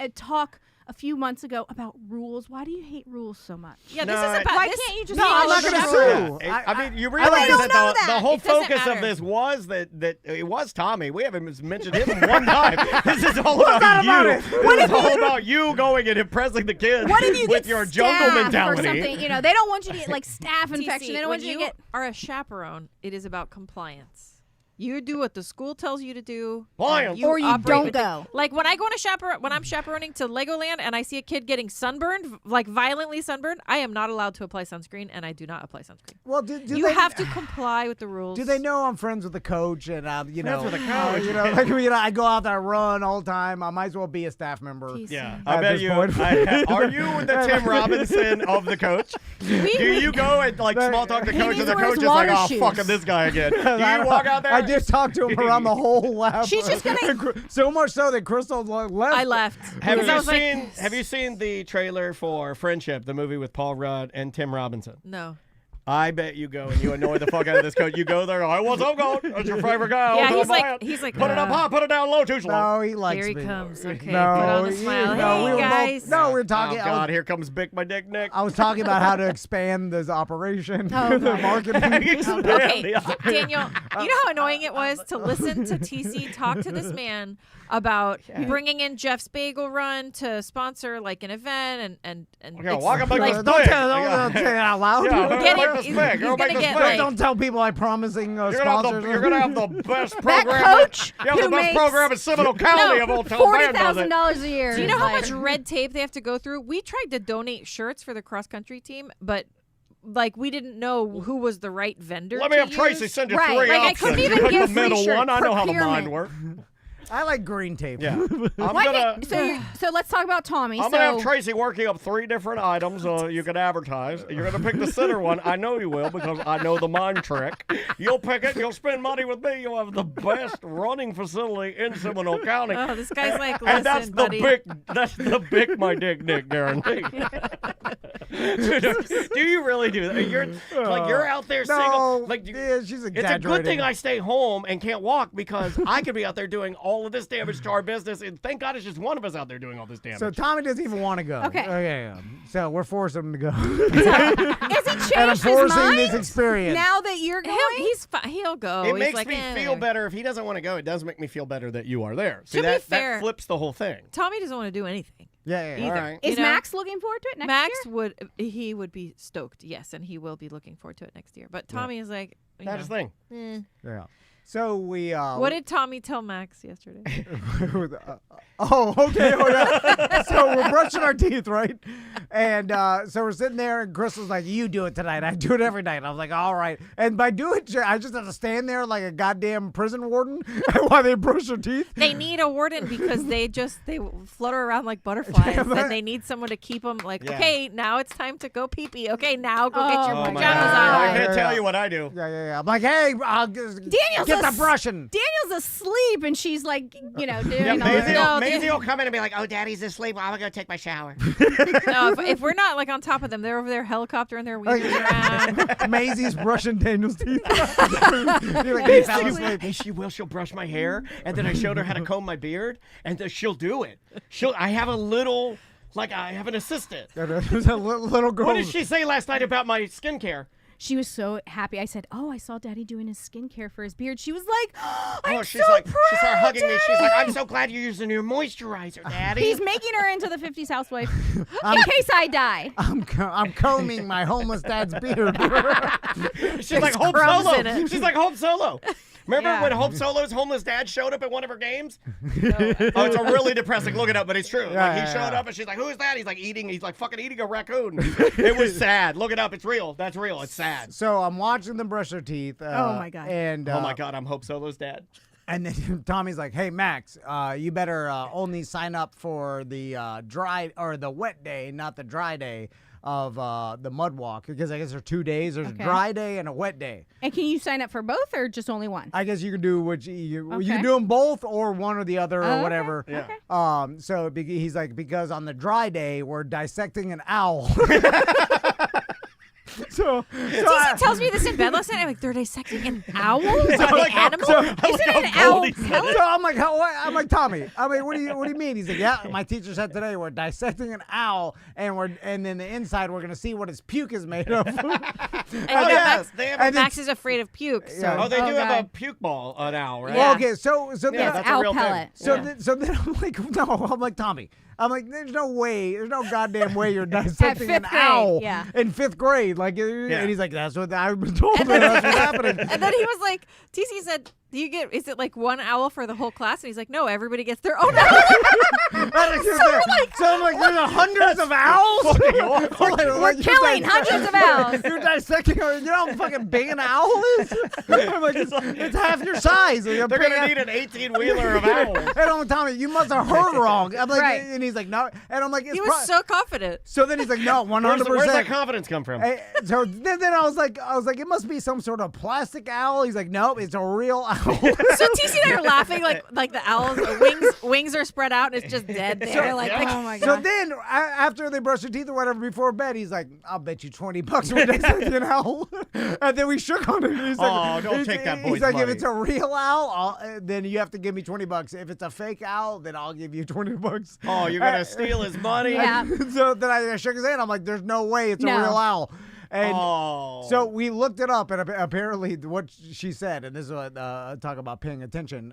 a talk a few months ago about rules? Why do you hate rules so much? Yeah, No, this is about. Why this, can't you just? No, be I'm a not gonna shepherd? sue. Yeah, I mean, you I realize like- don't know that the that. whole It doesn't focus of matter. this was that it was Tommy. We haven't mentioned him one time. This is all about that you. about it? This is all about you going and impressing the kids What if you with get your staph jungle or mentality. something? You know, they don't want you to get like staph TC, infection. They don't when want you you to get. are a chaperone, it is about compliance. You do what the school tells you to do, Compliance. Or you operate don't with go. Like when I go on when I'm chaperoning to Legoland and I see a kid getting sunburned, like violently sunburned, I am not allowed to apply sunscreen, and I do not apply sunscreen. Well, do You they, have to comply with the rules. Do they know I'm friends with the coach and you know? Friends with the coach. You know, I go out there, I run all the time. I might as well be a staff member. TC. Yeah, At I bet this you. point. Are you the Tim Robinson of the coach? Do you go and like small talk the He coach, needs and the to wear coach his is like, water "Oh, shoes." fucking this guy again." Do you walk out there? I just talked to him around the whole lab. She's just gonna- so much so that Crystal left. I left. Have Because I you was like, seen? Have you seen the trailer for Friendship, the movie with Paul Rudd and Tim Robinson? No. I bet you go and you annoy the fuck out of this coach. You go there, "Hey, what's up, coach? That's your favorite guy." Yeah, I'll he's go like- buy it. he's like, put it up high, put it down low, too slow. No, he likes Here he me. comes. Okay, no, put on a he- smile. no, Hey, we were both- guys. no, we're Oh talking. God, here comes Big My Dick Nick. I was talking about how to expand this operation, Oh, the God. marketing. Okay, Daniel, you know how annoying it was to listen to TC talk to this man about bringing in Jeff's Bagel Run to sponsor like an event and Yeah, walk up like like, this Don't big. don't say it out loud. Yeah, Getting- make this he's- big. he's Girl, gonna make this get, big. like- Don't tell people I'm promising sponsors. You're gonna have the best That program. coach You have the who best makes program in Seminole County of all time. $40,000 a year. Do you know is how like- much red tape they have to go through? We tried to donate shirts for the cross country team, but like we didn't know who was the right vendor. Let me to have Tracy use. send you Right. 3 Like, I options. couldn't You even pick give the free middle shirt one. I know how the mind procurement. works. I like green tape. Yeah. I'm Why gonna. so let's talk about Tommy. I'm gonna have Tracy working up 3 different items you can advertise. You're gonna pick the center one. I know you will because I know the mind trick. You'll pick it. You'll spend money with me. You'll have the best running facility in Seminole County. Oh, this guy's like, And that's listen, the buddy. big my dick Nick guarantee. Do you really do that? You're out there No, single. Like yeah, she's it's a exaggerating. good thing I stay home and can't walk because I could be out there doing all of this damage to our business, and thank God it's just one of us out there doing all this damage. So Tommy doesn't even want to go. Okay. So we're forcing him to go. Is he changed and I'm his forcing mind this experience. now that you're going? He'll go. it He's makes like, me eh, feel whatever. better if he doesn't want to go. It does make me feel better that you are there. See, To be that fair- flips the whole thing. Tommy doesn't want to do anything. yeah. All right. Is you know? Max looking forward to it next Max year? would be stoked, yes, and he will be looking forward to it next year. But Tommy is like, That's the thing. Yeah. So we. What did Tommy tell Max yesterday? Oh, okay. Oh, yeah. So we're brushing our teeth, right? And so we're sitting there, and Crystal's like, "You do it tonight. I do it every night." I was like, "All right." And by doing it, I just have to stand there like a goddamn prison warden while they brush their teeth. They need a warden because they flutter around like butterflies, and they need someone to keep them like, okay, now it's time to go pee pee. Okay, now go get your Oh my pajamas God. on. I can't tell you what I do. Yeah. I'm like, "Hey, Daniel's get the brushing." Daniel's asleep, and she's like, doing all this. Maisie will come in and be like, "Oh, Daddy's asleep. I'm gonna take my shower." No, if we're not like on top of them, they're over there helicoptering their wings around. Maisie's brushing Daniel's teeth. You're like, "He fell asleep." Hey, she'll brush my hair, and then I showed her how to comb my beard, and then she'll do it. I have an assistant. There's a little girl. What did she say last night about my skincare? She was so happy. I said, "Oh, I saw Daddy doing his skincare for his beard." She was like, "I'm She's so like, proud, she started hugging me. She's like, Daddy." "I'm so glad you're using your moisturizer, Daddy." He's making her into the 50s housewife in case I die. I'm combing my homeless dad's beard. She's like Hope crumbs Solo. in it. She's like Hope Solo. Remember Yeah. when Hope Solo's homeless dad showed up at one of her games? Oh, it's a really depressing. Look it up, but it's true. He showed up and she's like, "Who is that?" He's like fucking eating a raccoon. It was sad. Look it up. It's real. That's real. It's sad. So I'm watching them brush their teeth. Oh, my God. And Oh my God, I'm Hope Solo's dad. And then Tommy's like, "Hey Max, you better only sign up for the dry or the wet day, not the dry day of the mud walk, because I guess there's 2 days. There's a dry day and a wet day. And can you sign up for both or just only one? I guess you can do what you Okay. can do them both or one or the other or whatever. Yeah. Okay. So he's like, because on the dry day we're dissecting an owl. So Cece tells me this in bed last night. I'm like, they're dissecting an owl? I like how animal? cold- I like Isn't how it an cold owl he said pellet? it. So I'm like, I'm like, Tommy. I mean, what do you mean? He's like, yeah. My teacher said today we're dissecting an owl, and then the inside we're gonna see what his puke is made of. And yes, they have a- Max is afraid of puke. So. Yeah. Oh, they do have a God. puke ball an owl, right? Well, Yeah. okay, so then Yeah, Yes, that's a owl real thing. pellet. so Yeah. then I'm like, no, I'm like, Tommy. I'm like, there's no goddamn way you're dissecting an fifth grade, owl yeah. in 5th grade. Like, and he's like, that's what I've been told. That's what's happening. And then he was like, TC said, is it like one owl for the whole class? And he's like, no, everybody gets their own owl. So I'm like, there's hundreds of owls. We're killing hundreds of owls. You're dissecting. You know how fucking big an owl is? I'm like, it's half your size. They're gonna need an 18-wheeler of owls. And I'm like, Tommy, you must have heard wrong. I'm like, Right. and he's like, no. And I'm like, it's He was so confident. So then he's like, no, 100%. Where's that confidence come from? So then I was like, it must be some sort of plastic owl. He's like, nope, it's a real owl. So TC and I are laughing like the owl's wings are spread out and it's just dead there. Oh my God. So then, after they brush their teeth or whatever before bed, he's like, I'll bet you $20 we're dissecting an owl. And then we shook on it. He's like, don't take that boy's He's like, money. if it's a real owl, then you have to give me $20. If it's a fake owl, then I'll give you $20. Oh, you're gonna steal his money? Yeah. So then I shook his hand. I'm like, there's no way it's a No. real owl. And Oh. so we looked it up, and apparently what she said, and this is what talk about paying attention.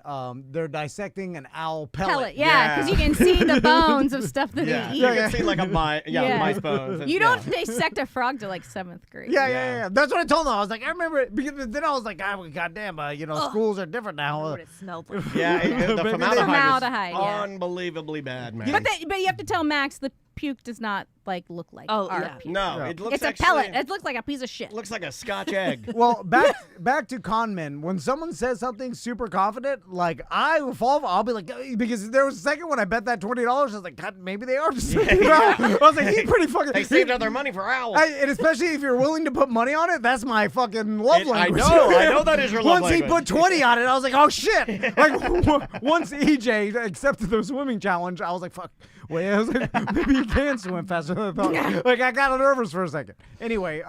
They're dissecting an owl pellet. Yeah, because you can see the bones of stuff that Yeah, they you eat. can see like a mice bones. and- You yeah. don't dissect a frog till like 7th grade. Yeah. That's what I told them. I was like, I remember it, because then I was like, goddamn, schools are different now. What it smelled like. Yeah, the Maybe formaldehyde, Formaldehyde, is yeah. unbelievably bad, man. But you have to tell Max the puke does not look like Oh, our yeah. puke. no, Yeah. it looks It's a actually- pellet. It looks like a piece of shit. looks like a Scotch egg. Well, back to con men. When someone says something super confident, like I will fall, I'll be like, because there was a second when I bet that $20, I was like, God, maybe they are just. I was like, he's pretty fucking. They saved all their money for owls. And especially if you're willing to put money on it, that's my fucking love I language. know that is your love Once he language. put 20 on it, I was like, oh shit. Like once EJ accepted the swimming challenge, I was like, fuck. Wait, I was like, maybe you can swim faster than I thought. Like I got nervous for a second. Anyway,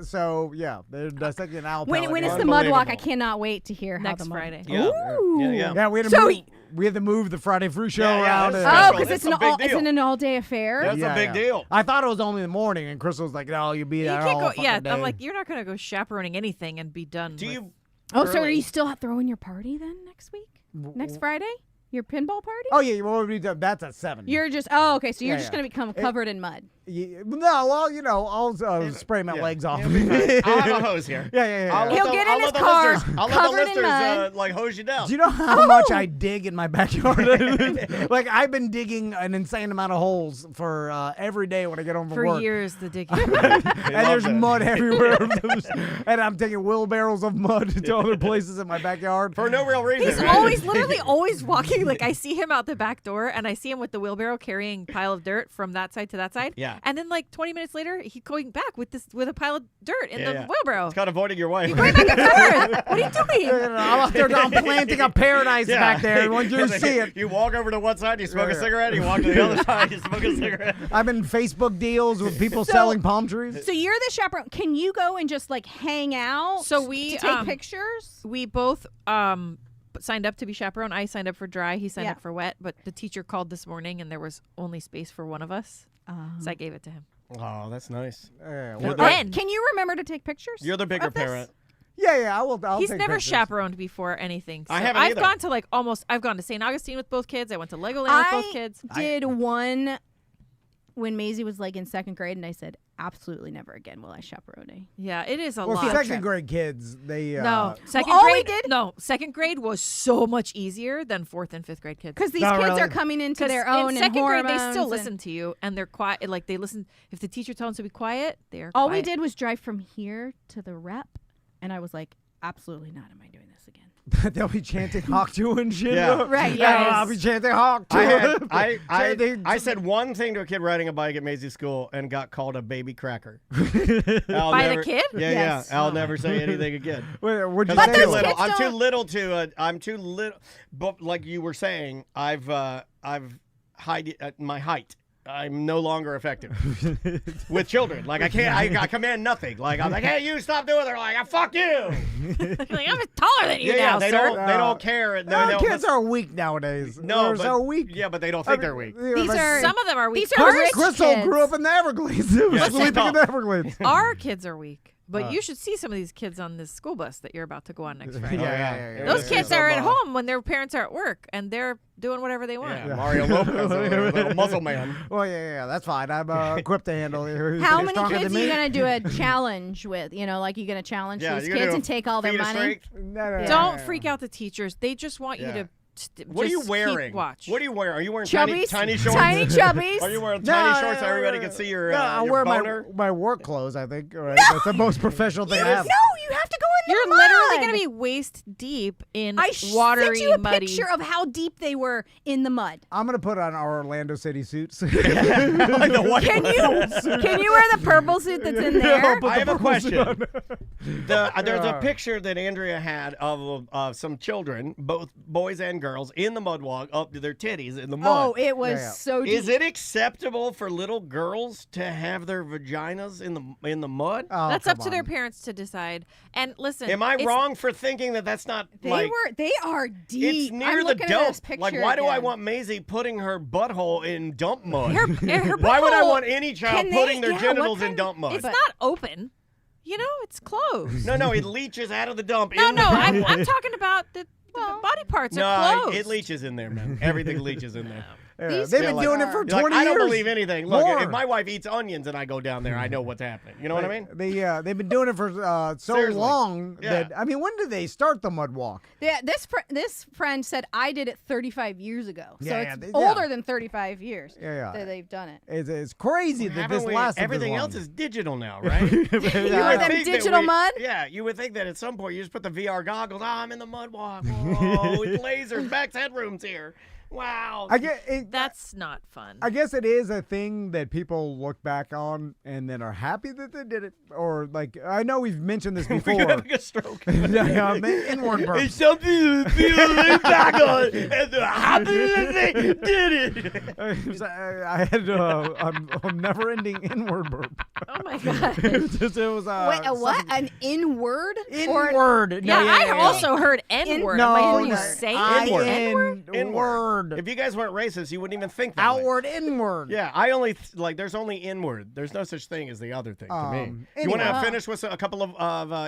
so yeah, they're dissecting an owl pellet. When is the mud walk? I Unbelievable. cannot wait to hear how Next the mud. Friday. Yeah. Yeah. Yeah, we had to So- move the Friday Fruit Show Yeah, around. that's and- special. Oh, because It's a big deal. it's an all-day affair. That's a big deal. I thought it was only in the morning, and Crystal was like, no, you'll be You there can't all go. fucking Yeah, day. I'm like, you're not gonna go chaperoning anything and be done. Do with- you? Oh, so are early. you still throwing your party then next week? Next Friday? Your pinball party? Oh yeah, what would we do? That's a 7. You're just okay. So you're Yeah, just yeah. gonna become covered in mud. No, well, I'll spray my legs off. I'll have a hose here. Yeah. He'll get in his car, I'll let the covered in listeners mud. hose you down. Do you know how much I dig in my backyard? Like I've been digging an insane amount of holes for every day when I get home from For work. years, the digging. And there's mud everywhere. And I'm taking wheelbarrows of mud to other places in my backyard. For no real reason. He's right? literally always walking. Like I see him out the back door, and I see him with the wheelbarrow carrying a pile of dirt from that side to that side. Yeah. And then like 20 minutes later, he's going back with a pile of dirt in the wheelbarrow. It's called avoiding your wife. You're going back and forth. What are you doing? I'm out there I'm planting a paradise back there. Once you see it. You walk over to one side, you smoke a cigarette. You walk to the other side, you smoke a cigarette. I'm in Facebook deals with people selling palm trees. So you're the chaperone. Can you go and just like hang out? So we to take pictures. We both signed up to be chaperone. I signed up for dry. He signed up for wet. But the teacher called this morning, and there was only space for one of us. So I gave it to him. Oh, that's nice. Then Can you remember to take pictures? You're the bigger of this? parent. Yeah, I'll He's take never pictures. chaperoned before anything. So I haven't I've either. gone to I've gone to St. Augustine with both kids. I went to Legoland with both kids. Did one when Maisie was like in 2nd grade, and I said, absolutely never again will I chaperone. Yeah, it is a Well, lot. second grade kids, they No, second all we grade. did- No, second grade was so much easier than 4th and 5th grade kids. Because these Not kids really. are coming into 'Cause their own in and second grade, they hormones still and- listen to you, and they're quiet. Like they listen. If the teacher tells them to be quiet, they're All quiet. we did was drive from here to the rep, and I was like, absolutely not am I doing this again. they'll be chanting Hawk 2 and shit. Yeah. Right, Yeah, yes. I'll be chanting Hawk 2. I said one thing to a kid riding a bike at Maisie's school and got called a baby cracker. By the kid? Yeah, Yes. yeah. I'll never say anything again. What'd you I'm say? too those little. kids I'm too don't- little to. I'm too little. But like you were saying, I've my height. I'm no longer effective with children. Like I can't. I command nothing. Like I'm like, hey, you stop doing it. They're like, fuck you. Like, I'm taller than you now, They sir. don't care. And they No, don't kids are weak nowadays. No, They're but, so weak. Yeah, but they don't think they're weak. These are Some of them are weak. these are rich Crystal kids. grew up in the Everglades. Sleeping in stop. the Everglades. Our kids are weak. But you should see some of these kids on this school bus that you're about to go on next Friday. Yeah. Those kids are at home when their parents are at work, and they're doing whatever they want. Yeah, Mario Lopez, over there, little muscle man. Well, yeah, that's fine. I'm equipped to handle it. How He's many stronger kids than are you me. going to do a challenge with? You know, like you're going to challenge Yeah, these you're gonna kids do and take all their feet of money? strength. No. Don't freak out the teachers. They just want you to What are you just wearing? keep watch. What are you wearing? Are you wearing Chubbies? tiny shorts? Tiny chubbies. Are you wearing tiny shorts so everybody can see your I your wear boner? my work clothes, I think. Right? That's the most professional thing I have. No, you have to go in the You're mud. literally going to be waist deep in I watery, sent you a muddy. picture of how deep they were in the mud. I'm going to put on our Orlando City suits. Like the white Can you wear the purple suit that's in there? I have a question. There's a picture that Andrea had of some children, both boys and girls, in the mud walk up to their titties in the mud. Oh, it was so deep. Is it acceptable for little girls to have their vaginas in the mud? Oh, That's up come to their on. parents to decide. And listen, Am I it's- wrong for thinking that that's not They like are deep. it's near I'm the looking at dump? this picture Like, why do I again. want Maisie putting her butthole in dump mud? Her Why would I butthole- want any child Can they- putting their yeah, what genitals in kind- dump mud? It's not open. You know, it's closed. No, it leaches out of the dump. No, in no, the I'm talking about the body parts are No, closed. it leaches in there, man. Everything leaches in there. Yeah, These they've kids been doing it for You're 20 like, I years. don't believe anything. Look, More. if my wife eats onions and I go down there, I know what's happening. You know what I mean? They've been doing it for so Seriously. long Yeah. that when did they start the mud walk? Yeah, this friend said I did it 35 years ago. So Yeah, it's yeah. older than 35 years Yeah. that they've done it. It's crazy that this lasted this Everything long. else is digital now, right? You were them think that digital mud? Yeah, you would think that at some point you just put the VR goggles. I'm in the mud walk. Whoa, with lasers. Max headroom's here. Wow. That's not fun. I guess it is a thing that people look back on and then are happy that they did it. Or like, I know we've mentioned this before. You're having a stroke. Inward burp. It's something to feel back on, and they're happy that they did it. I had a never-ending inward burp. Oh my god. It was Wait, a what? An inward? Inward. Yeah, I also heard N-word. No, I'm like, were you no. saying Inward. Inward. If you guys weren't racist, you wouldn't even think that way. Outward, inward. Yeah, I only there's only inward. There's no such thing as the other thing to me. You want to anyway. finish with a couple of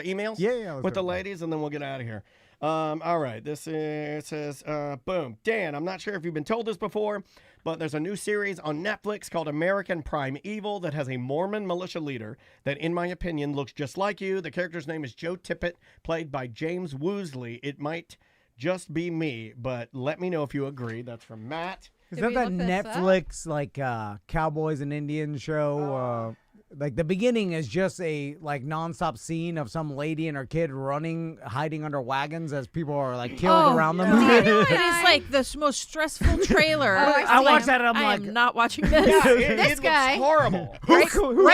emails? Yeah, let's With do the it. ladies, and then we'll get out of here. All right. This is, it says, boom. Dan, I'm not sure if you've been told this before, but there's a new series on Netflix called American Prime Evil that has a Mormon militia leader that, in my opinion, looks just like you. The character's name is Joe Tippett, played by James Woosley. It might just be me, but let me know if you agree. That's from Matt. Is Did that we that look this Netflix like Cowboys and Indians show? Like the beginning is just a like nonstop scene of some lady and her kid running, hiding under wagons as people are like killed around them. It is like the most stressful trailer. I watched that and I'm I like, am not watching this. Yeah, This it guy. looks horrible. right This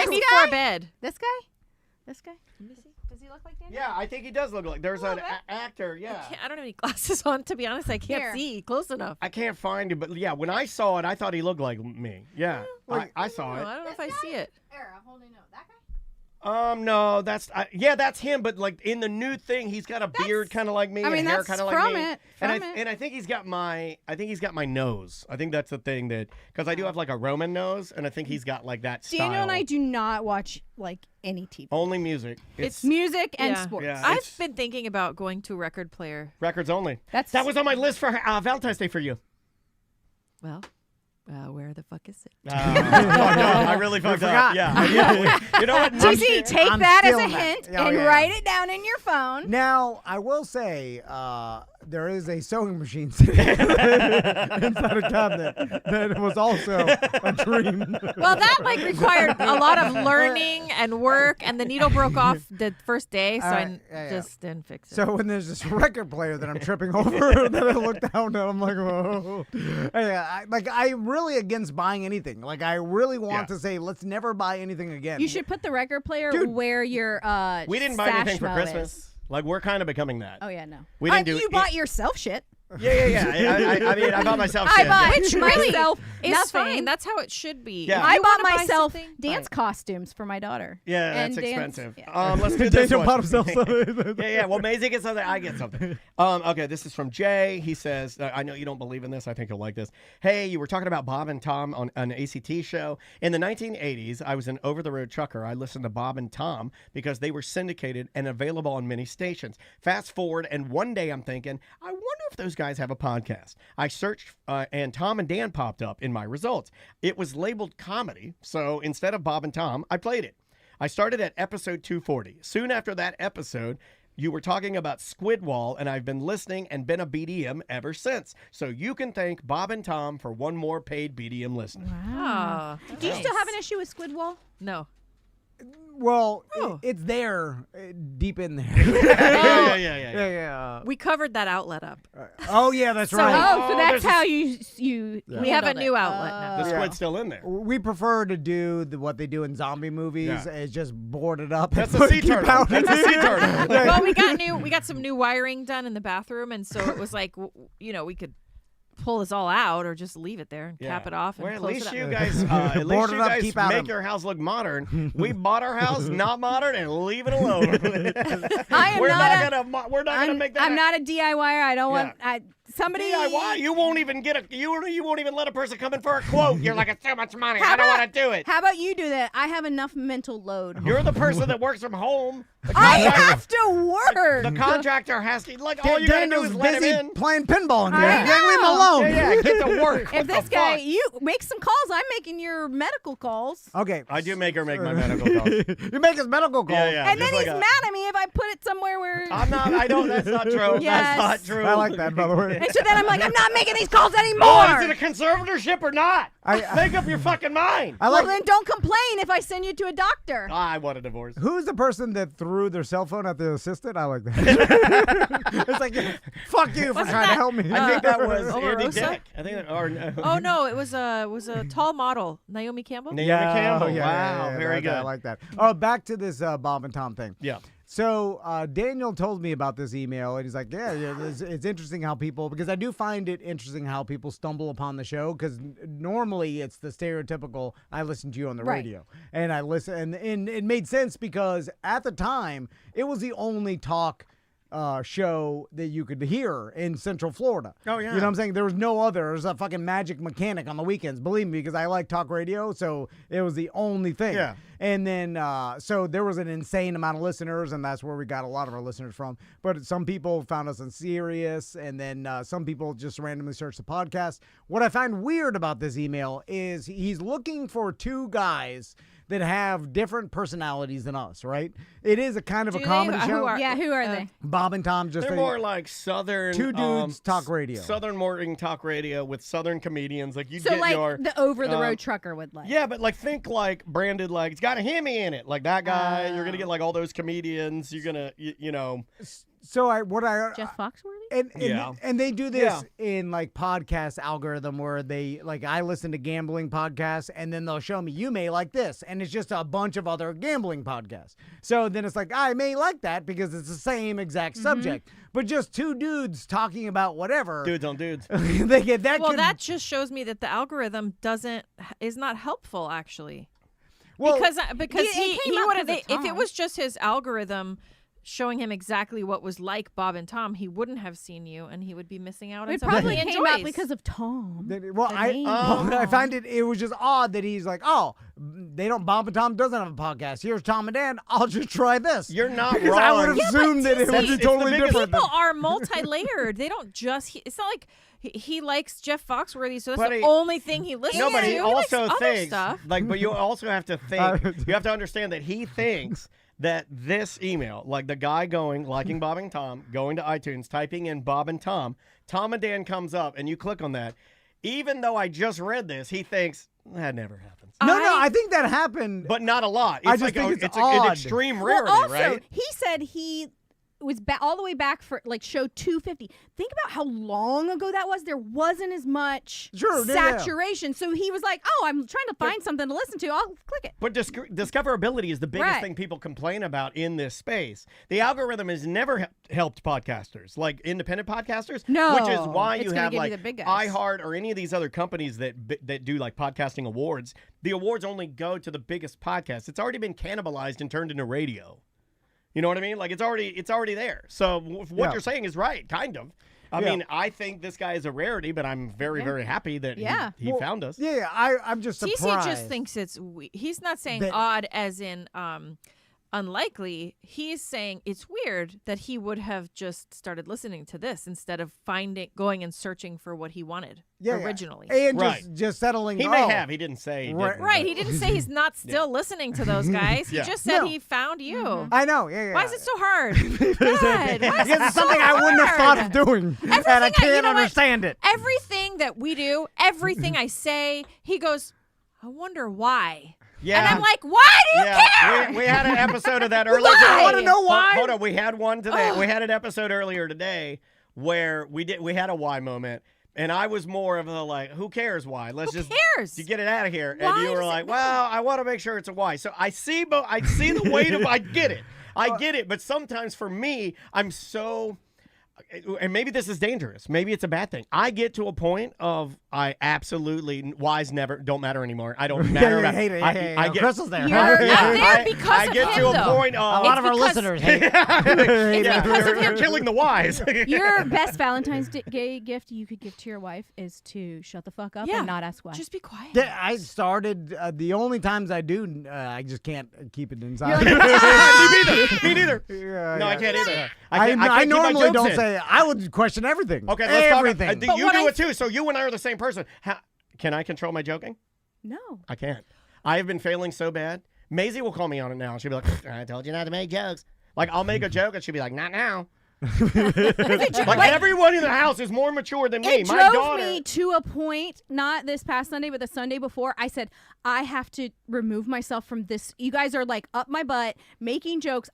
before guy? bed. This guy? This guy? Let me see. Does he look like Daniel? Yeah, I think he does look like. There's an actor, yeah. I don't have any glasses on, to be honest. I can't Here. see close enough. I can't find him, but yeah, when I saw it, I thought he looked like me. Yeah, I saw No, it. I don't know if I see it. Era, holding note. That guy? No, that's that's him. But like in the new thing, he's got a beard kind of like me, I mean, and hair that's kind of like from me. it, and from it. I think he's got my nose. I think that's the thing that because I do have like a Roman nose, and I think he's got like that style. Daniel and I do not watch like any TV. Only music. It's music and Yeah. sports. Yeah. I've been thinking about going to a record player. records only. That's That was on my list for Valentine's Day for you. Well, where the fuck is it? I really fucked up. forgot. Yeah. You know what? TC, take I'm that as a stealing that. hint Oh, and yeah. write it down in your phone. Now, I will say, there is a sewing machine sitting inside a cabinet that was also a dream. Well, that like required a lot of learning and work, and the needle broke off the first day, so I yeah. just didn't fix it. So when there's this record player that I'm tripping over, that I look down and I'm like, whoa. Yeah, I'm really against buying anything. Like, I really want to say, let's never buy anything again. You should put the record player Dude. where your We didn't buy anything for Sashmo Christmas. is. Like we're kind of becoming that. Oh yeah, no. We didn't do You it- bought yourself shit. Yeah. I mean, I bought myself. I shit. bought Which really myself is nothing. fine. That's how it should be. Yeah. If I you bought wanna buy myself something, dance buy it. costumes for my daughter. Yeah, that's And dance- expensive. yeah. Let's do this Daniel one. bought himself something. Yeah. Well, Maisie gets something. I get something. Okay, this is from Jay. He says, I know you don't believe in this. I think you'll like this. Hey, you were talking about Bob and Tom on an ACT show. In the 1980s, I was an over-the-road trucker. I listened to Bob and Tom because they were syndicated and available on many stations. Fast forward, and one day I'm thinking, I wonder if those guys have a podcast. I searched, and Tom and Dan popped up in my results. It was labeled comedy, so instead of Bob and Tom, I played it. I started at episode 240. Soon after that episode, you were talking about Squidwall, and I've been listening and been a BDM ever since. So you can thank Bob and Tom for one more paid BDM listener. Oh, Do you still have an issue with Squidwall? No. Well, Oh. it's there, deep in there. Yeah. yeah. We covered that outlet up. Oh, yeah, that's So- right. Oh, so that's how you. We have a handled new it. outlet now. The Yeah. squid's still in there. We prefer to do what they do in zombie movies, Yeah. is just board it up. That's and a sea keep turtle. pounding That's a sea it. turtle. Well, we got some new wiring done in the bathroom, and so it was like, we could pull this all out or just leave it there and cap it off and Well, at close least it you up. guys, Board it up, keep out make of- your house look modern. We bought our house not modern and leave it alone. I am we're not not gonna make that. I'm not a DIYer. I don't Yeah. want somebody. DIY. You won't even get you won't even let a person come in for a quote. You're like, it's too much money. How I don't about- want to do it. How about you do that? I have enough mental load. You're the person that works from home. The I contractor- have to work. The contractor has to all you gotta do Daniel's is let him busy in. playing pinball in here. I Yeah, leave him know. alone. Yeah, get to work. if What this the guy, fuck? you make some calls. I'm making your medical calls. Okay. I do make her make my medical calls. You make his medical calls. Yeah. And then just he's like a- mad at me if I put it somewhere where. I'm not. I don't. That's not true. Yes. That's not true. I like that, by the way. And so then I'm like, I'm not making these calls anymore. Oh, is it a conservatorship or not? I- Make up your fucking mind. I Well, like. then don't complain if I send you to a doctor. I want a divorce. Who's the person that threw their cell phone at the assistant? I like that. It's like, fuck you for Wasn't trying to that- help me. I think that was Omarosa? Andy Dick. I think that, or Oh no, it was a tall model, Naomi Campbell. Naomi Campbell. yeah, wow, yeah, very that- good. I like that. Oh, back to this Bob and Tom thing. Yeah. So Daniel told me about this email, and he's like, yeah, it's interesting how people, because I do find it interesting how people stumble upon the show, because normally it's the stereotypical, I listen to you on the Right. radio. And I listen, and it made sense because at the time, it was the only talk show that you could hear in Central Florida. Oh, yeah. You know what I'm saying? There was no other. There's a fucking magic mechanic on the weekends. Believe me, because I like talk radio, so it was the only thing. Yeah. And then, so there was an insane amount of listeners, and that's where we got a lot of our listeners from. But some people found us on Sirius, and then some people just randomly searched the podcast. What I find weird about this email is he's looking for two guys that have different personalities than us, right? It is a kind of a comedy show. Who are they? Bob and Tom, just They're more like Southern. two dudes talk radio. Southern morning talk radio with Southern comedians. Like you So get like your the over-the-road trucker would like. Yeah, but like think like branded like it's got a Hemi in it. Like that guy, you're gonna get like all those comedians. You're gonna you know. So Jeff Foxworthy? And they do this in like podcast algorithm where they like I listen to gambling podcasts and then they'll show me you may like this and it's just a bunch of other gambling podcasts. So then it's like I may like that because it's the same exact subject, but just two dudes talking about whatever. Dudes on dudes. They get that. Well, that just shows me that the algorithm is not helpful actually. Well, because it he came up would have 'cause of if it Tom. was just his algorithm showing him exactly what was like Bob and Tom, he wouldn't have seen you, and he would be missing out on It something probably he came out enjoys. because of Tom. Well, The I name. I find it was just odd that he's like, oh, Bob and Tom doesn't have a podcast. Here's Tom and Dan. I'll just try this. You're not because wrong. I would have assumed that it would be it's totally the biggest- different. People are multi-layered. They don't just. It's not like he likes Jeff Foxworthy, so that's But the he- only thing he listens No, but to. he likes also other thinks stuff. like, but you also have to think. You have to understand that he thinks that this email, like the guy liking Bob and Tom, going to iTunes, typing in Bob and Tom and Dan comes up, and you click on that. Even though I just read this, he thinks that never happens. No, I think that happened. But not a lot. It's I just like think it's an odd. extreme Well, rarity, also, right? he said he was all the way back for like show 250. Think about how long ago that was. There wasn't as much saturation. So he was like, oh, I'm trying to find something to listen to. I'll click it. But discoverability is the biggest Right. thing people complain about in this space. The algorithm has never helped podcasters, like independent podcasters. No, which is why it's you gonna have give you like the big guys. iHeart or any of these other companies that do like podcasting awards. The awards only go to the biggest podcasts. It's already been cannibalized and turned into radio. You know what I mean? Like it's already there. So what you're saying is right, kind of. I mean, I think this guy is a rarity, but I'm very, very happy that he found us. Yeah, I'm just surprised. CC just thinks it's he's not saying odd as in unlikely. He's saying it's weird that he would have just started listening to this instead of going and searching for what he wanted originally. And Right. just settling. He may have. He didn't say. He didn't, Right, but- he didn't say he's not still listening to those guys. He just said he found you. I know. Yeah. Why is it so hard? God, why is Because it it's so something I wouldn't have thought hard? of doing, and I Everything can't you know what? understand it. Everything that we do, everything I say, he goes, I wonder why. Yeah. And I'm like, why do you care? We had an episode of that earlier. Why? I want to know why. Hold on, we had one today. We had an episode earlier today where we had a why moment, and I was more of a like, who cares why? Let's Who just cares? get it out of here. Why And you were does it like, matter? well, I want to make sure it's a why. So I see the weight of I get it. I get it, but sometimes for me, I'm so. And maybe this is dangerous. Maybe it's a bad thing. I get to a point of I absolutely whys don't matter anymore. I don't matter about. hate it. I get Crystal's there. You're there because I of get him, to a though. point A of lot of our because- listeners hate. It's because of you're him. killing the whys. Your best Valentine's Day gift you could give to your wife is to shut the fuck up Yeah. and not ask why. Just be quiet. Yeah, I started. The only times I do, I just can't keep it inside. Me neither. Yeah, No, I yeah. can't either. I can't keep my normally jokes don't in. say. I would question everything. Okay, let's talk. everything. But You what do I it too. So you and I are the same person. Can I control my joking? No. I can't. I have been failing so bad. Maisie will call me on it now. She'll be like, I told you not to make jokes. Like, I'll make a joke and she'll be like, not now. Like everyone in the house is more mature than me. It My drove daughter. me to a point, not this past Sunday, but the Sunday before. I said, I have to remove myself from this. You guys are like up my butt, making jokes.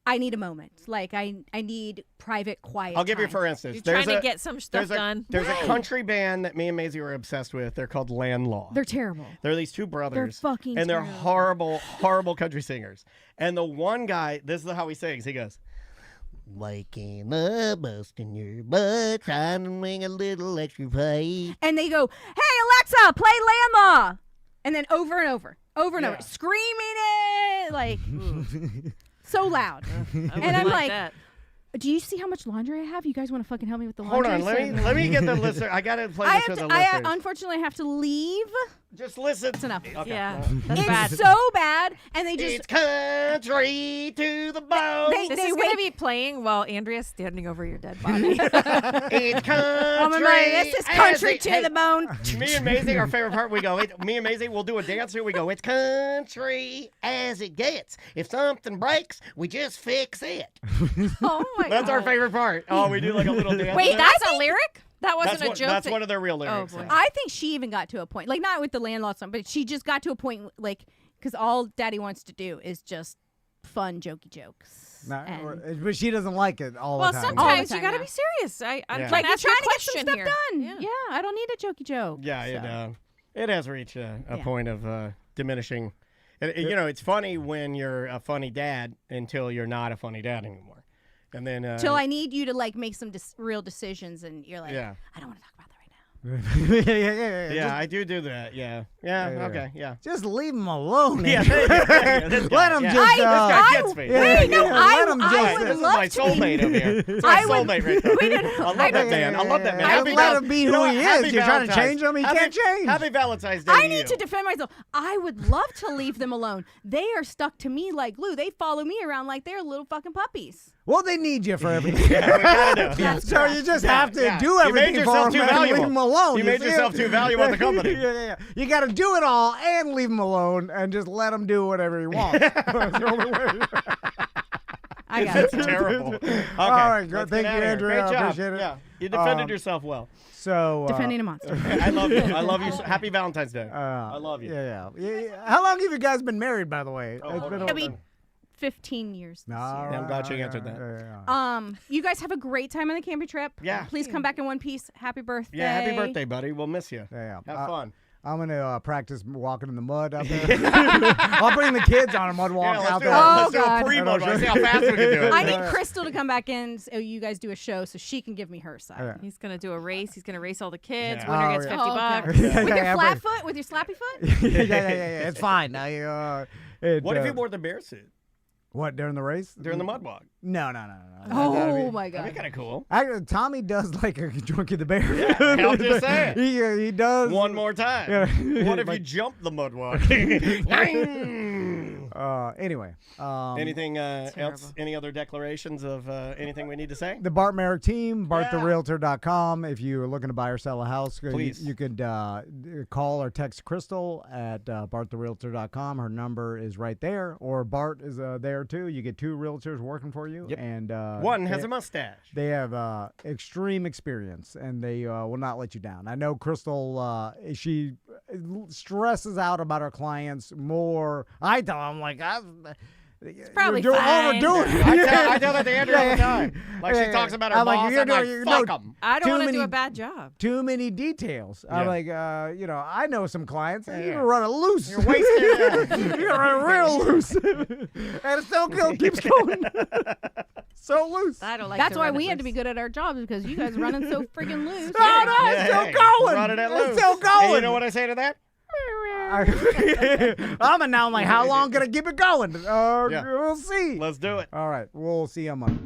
I need a moment. Like, I need private, quiet I'll give you time. for instance. You're there's trying to a- get some stuff done. There's a country band that me and Maisie were obsessed with. They're called Landlaw. They're terrible. They're these two brothers. They're fucking And they're terrible. horrible, horrible country singers. And the one guy, this is how he sings. He goes, waking up, busting your butt, trying to wing a little extra pay. And they go, hey, Alexa, play Landlaw. And then over and over, over and Yeah. over, screaming it. Like, so loud. I And wouldn't I'm like, that. Do you see how much laundry I have? You guys want to fucking help me with the Hold laundry? on, let me get the listener. I gotta play this for the listeners. Unfortunately have to leave. Just listen. That's enough. Okay. Yeah, no. that's It's bad. so bad, and they just It's country to the bone. This is going to be playing while Andrea's standing over your dead body. It's country. Oh my God, this is country to the bone. Me and Maisie, our favorite part, we go, me and Maisie, we'll do a dance here. We go, it's country as it gets. If something breaks, we just fix it. Oh my God. That's our favorite part. Oh, we do like a little dance. Wait, there. That's a lyric? That wasn't a joke. That's one of their real Oh, lyrics. boy. yeah. I think she even got to a point, like not with the landlord song, but she just got to a point, like, because all Daddy wants to do is just fun, jokey jokes. But she doesn't like it all Well, the time. sometimes All you the time got to now. be serious. I'm Yeah. trying Like, to you're ask you trying a to get some question stuff here. done. Yeah, I don't need a jokey joke. Yeah, So. it has reached a Yeah. point of diminishing. You know, it's funny when you're a funny dad until you're not a funny dad anymore. And then Till I need you to like make some real decisions, and you're like, Yeah. I don't want to talk about that right now. Yeah, I do that. Yeah. Okay. Yeah. Just leave him alone. Yeah, Let him yeah. just. This guy gets me. Wait, no, let him I just. would This is love my to soulmate over here. It's my I would- soulmate right there. Wait, no. I love that man. I love that man. Just Happy let Val- him be you who know what? he Happy is. You're trying to Valentine's. change him. He Happy- can't change. Happy Valentine's Day I to need you. to defend myself. I would love to leave them alone. They are stuck to me like glue. They follow me around like they're little fucking puppies. Well, they need you for everything. Yeah, we gotta do. Yeah. So you just have to Yeah. do You made everything yourself for too him and leave valuable. him alone. You made see yourself it? too valuable at the company. Yeah. You got to do it all and leave him alone and just let him do whatever he wants. That's the only way. I got That's it. terrible. Okay. All right, good. let's Thank get you, outta here. Andrea. Great I job. appreciate it. Yeah, you defended yourself well. So Defending a monster. I love you. I love you. Happy Valentine's Day. I love you. Yeah. How long have you guys been married, by the way? Oh, hold on. It'll be 15 years. This year. I'm glad you answered that. You guys have a great time on the camping trip. Yeah. Please come back in one piece. Happy birthday. Yeah, happy birthday, buddy. We'll miss you. Yeah. Have fun. I'm gonna practice walking in the mud out there. I'll bring the kids on a mud walk let's out do there. it. Oh, Let's do a God. pre-mode. Let's see how fast we can do it. I need Crystal to come back in so you guys do a show so she can give me her side. Yeah. He's going to do a race. He's going to race all the kids. Yeah. Winner Oh, gets yeah. $50. God. Yeah, With your yeah, flat but- foot? With your slappy foot? yeah. It's fine. What if you wore the bear suit What, during the race? during the mud walk? No. Oh, my That'd God. be kind of cool. Actually, Tommy does like a Junkie the Bear. Yeah, I'm just saying. He does. One more time. Yeah. What if you jumped the mud walk? Anyway. Anything else? Any other declarations of anything we need to say? The Bart Merrick team, BartTheRealtor.com. If you're looking to buy or sell a house, Please. you could call or text Crystal at BartTheRealtor.com. Her number is right there. Or Bart is there too. You get two realtors working for you. Yep. And One has a mustache. They have extreme experience, and they will not let you down. I know Crystal, she stresses out about her clients more. I tell them, like, probably you're fine. overdoing it. I tell that to Andrew all the time. Like she talks about her I'm like, boss. you're I'm like, doing- fuck no, 'em. I don't Too want to do many- a bad job. Too many details. I'm Yeah. like, I know some clients. Yeah. You're running loose. You're wasting. You're running real loose. And it's still keeps going. So loose. I don't like That's to why run we it had to be loose. good at our jobs because you guys are running so friggin' loose. No, it's Hey, still going. Run it at It's loose. still going. And you know what I say to that? I'm now like, how long can I keep it going? Yeah. We'll see. Let's do it. All right, we'll see you on Monday.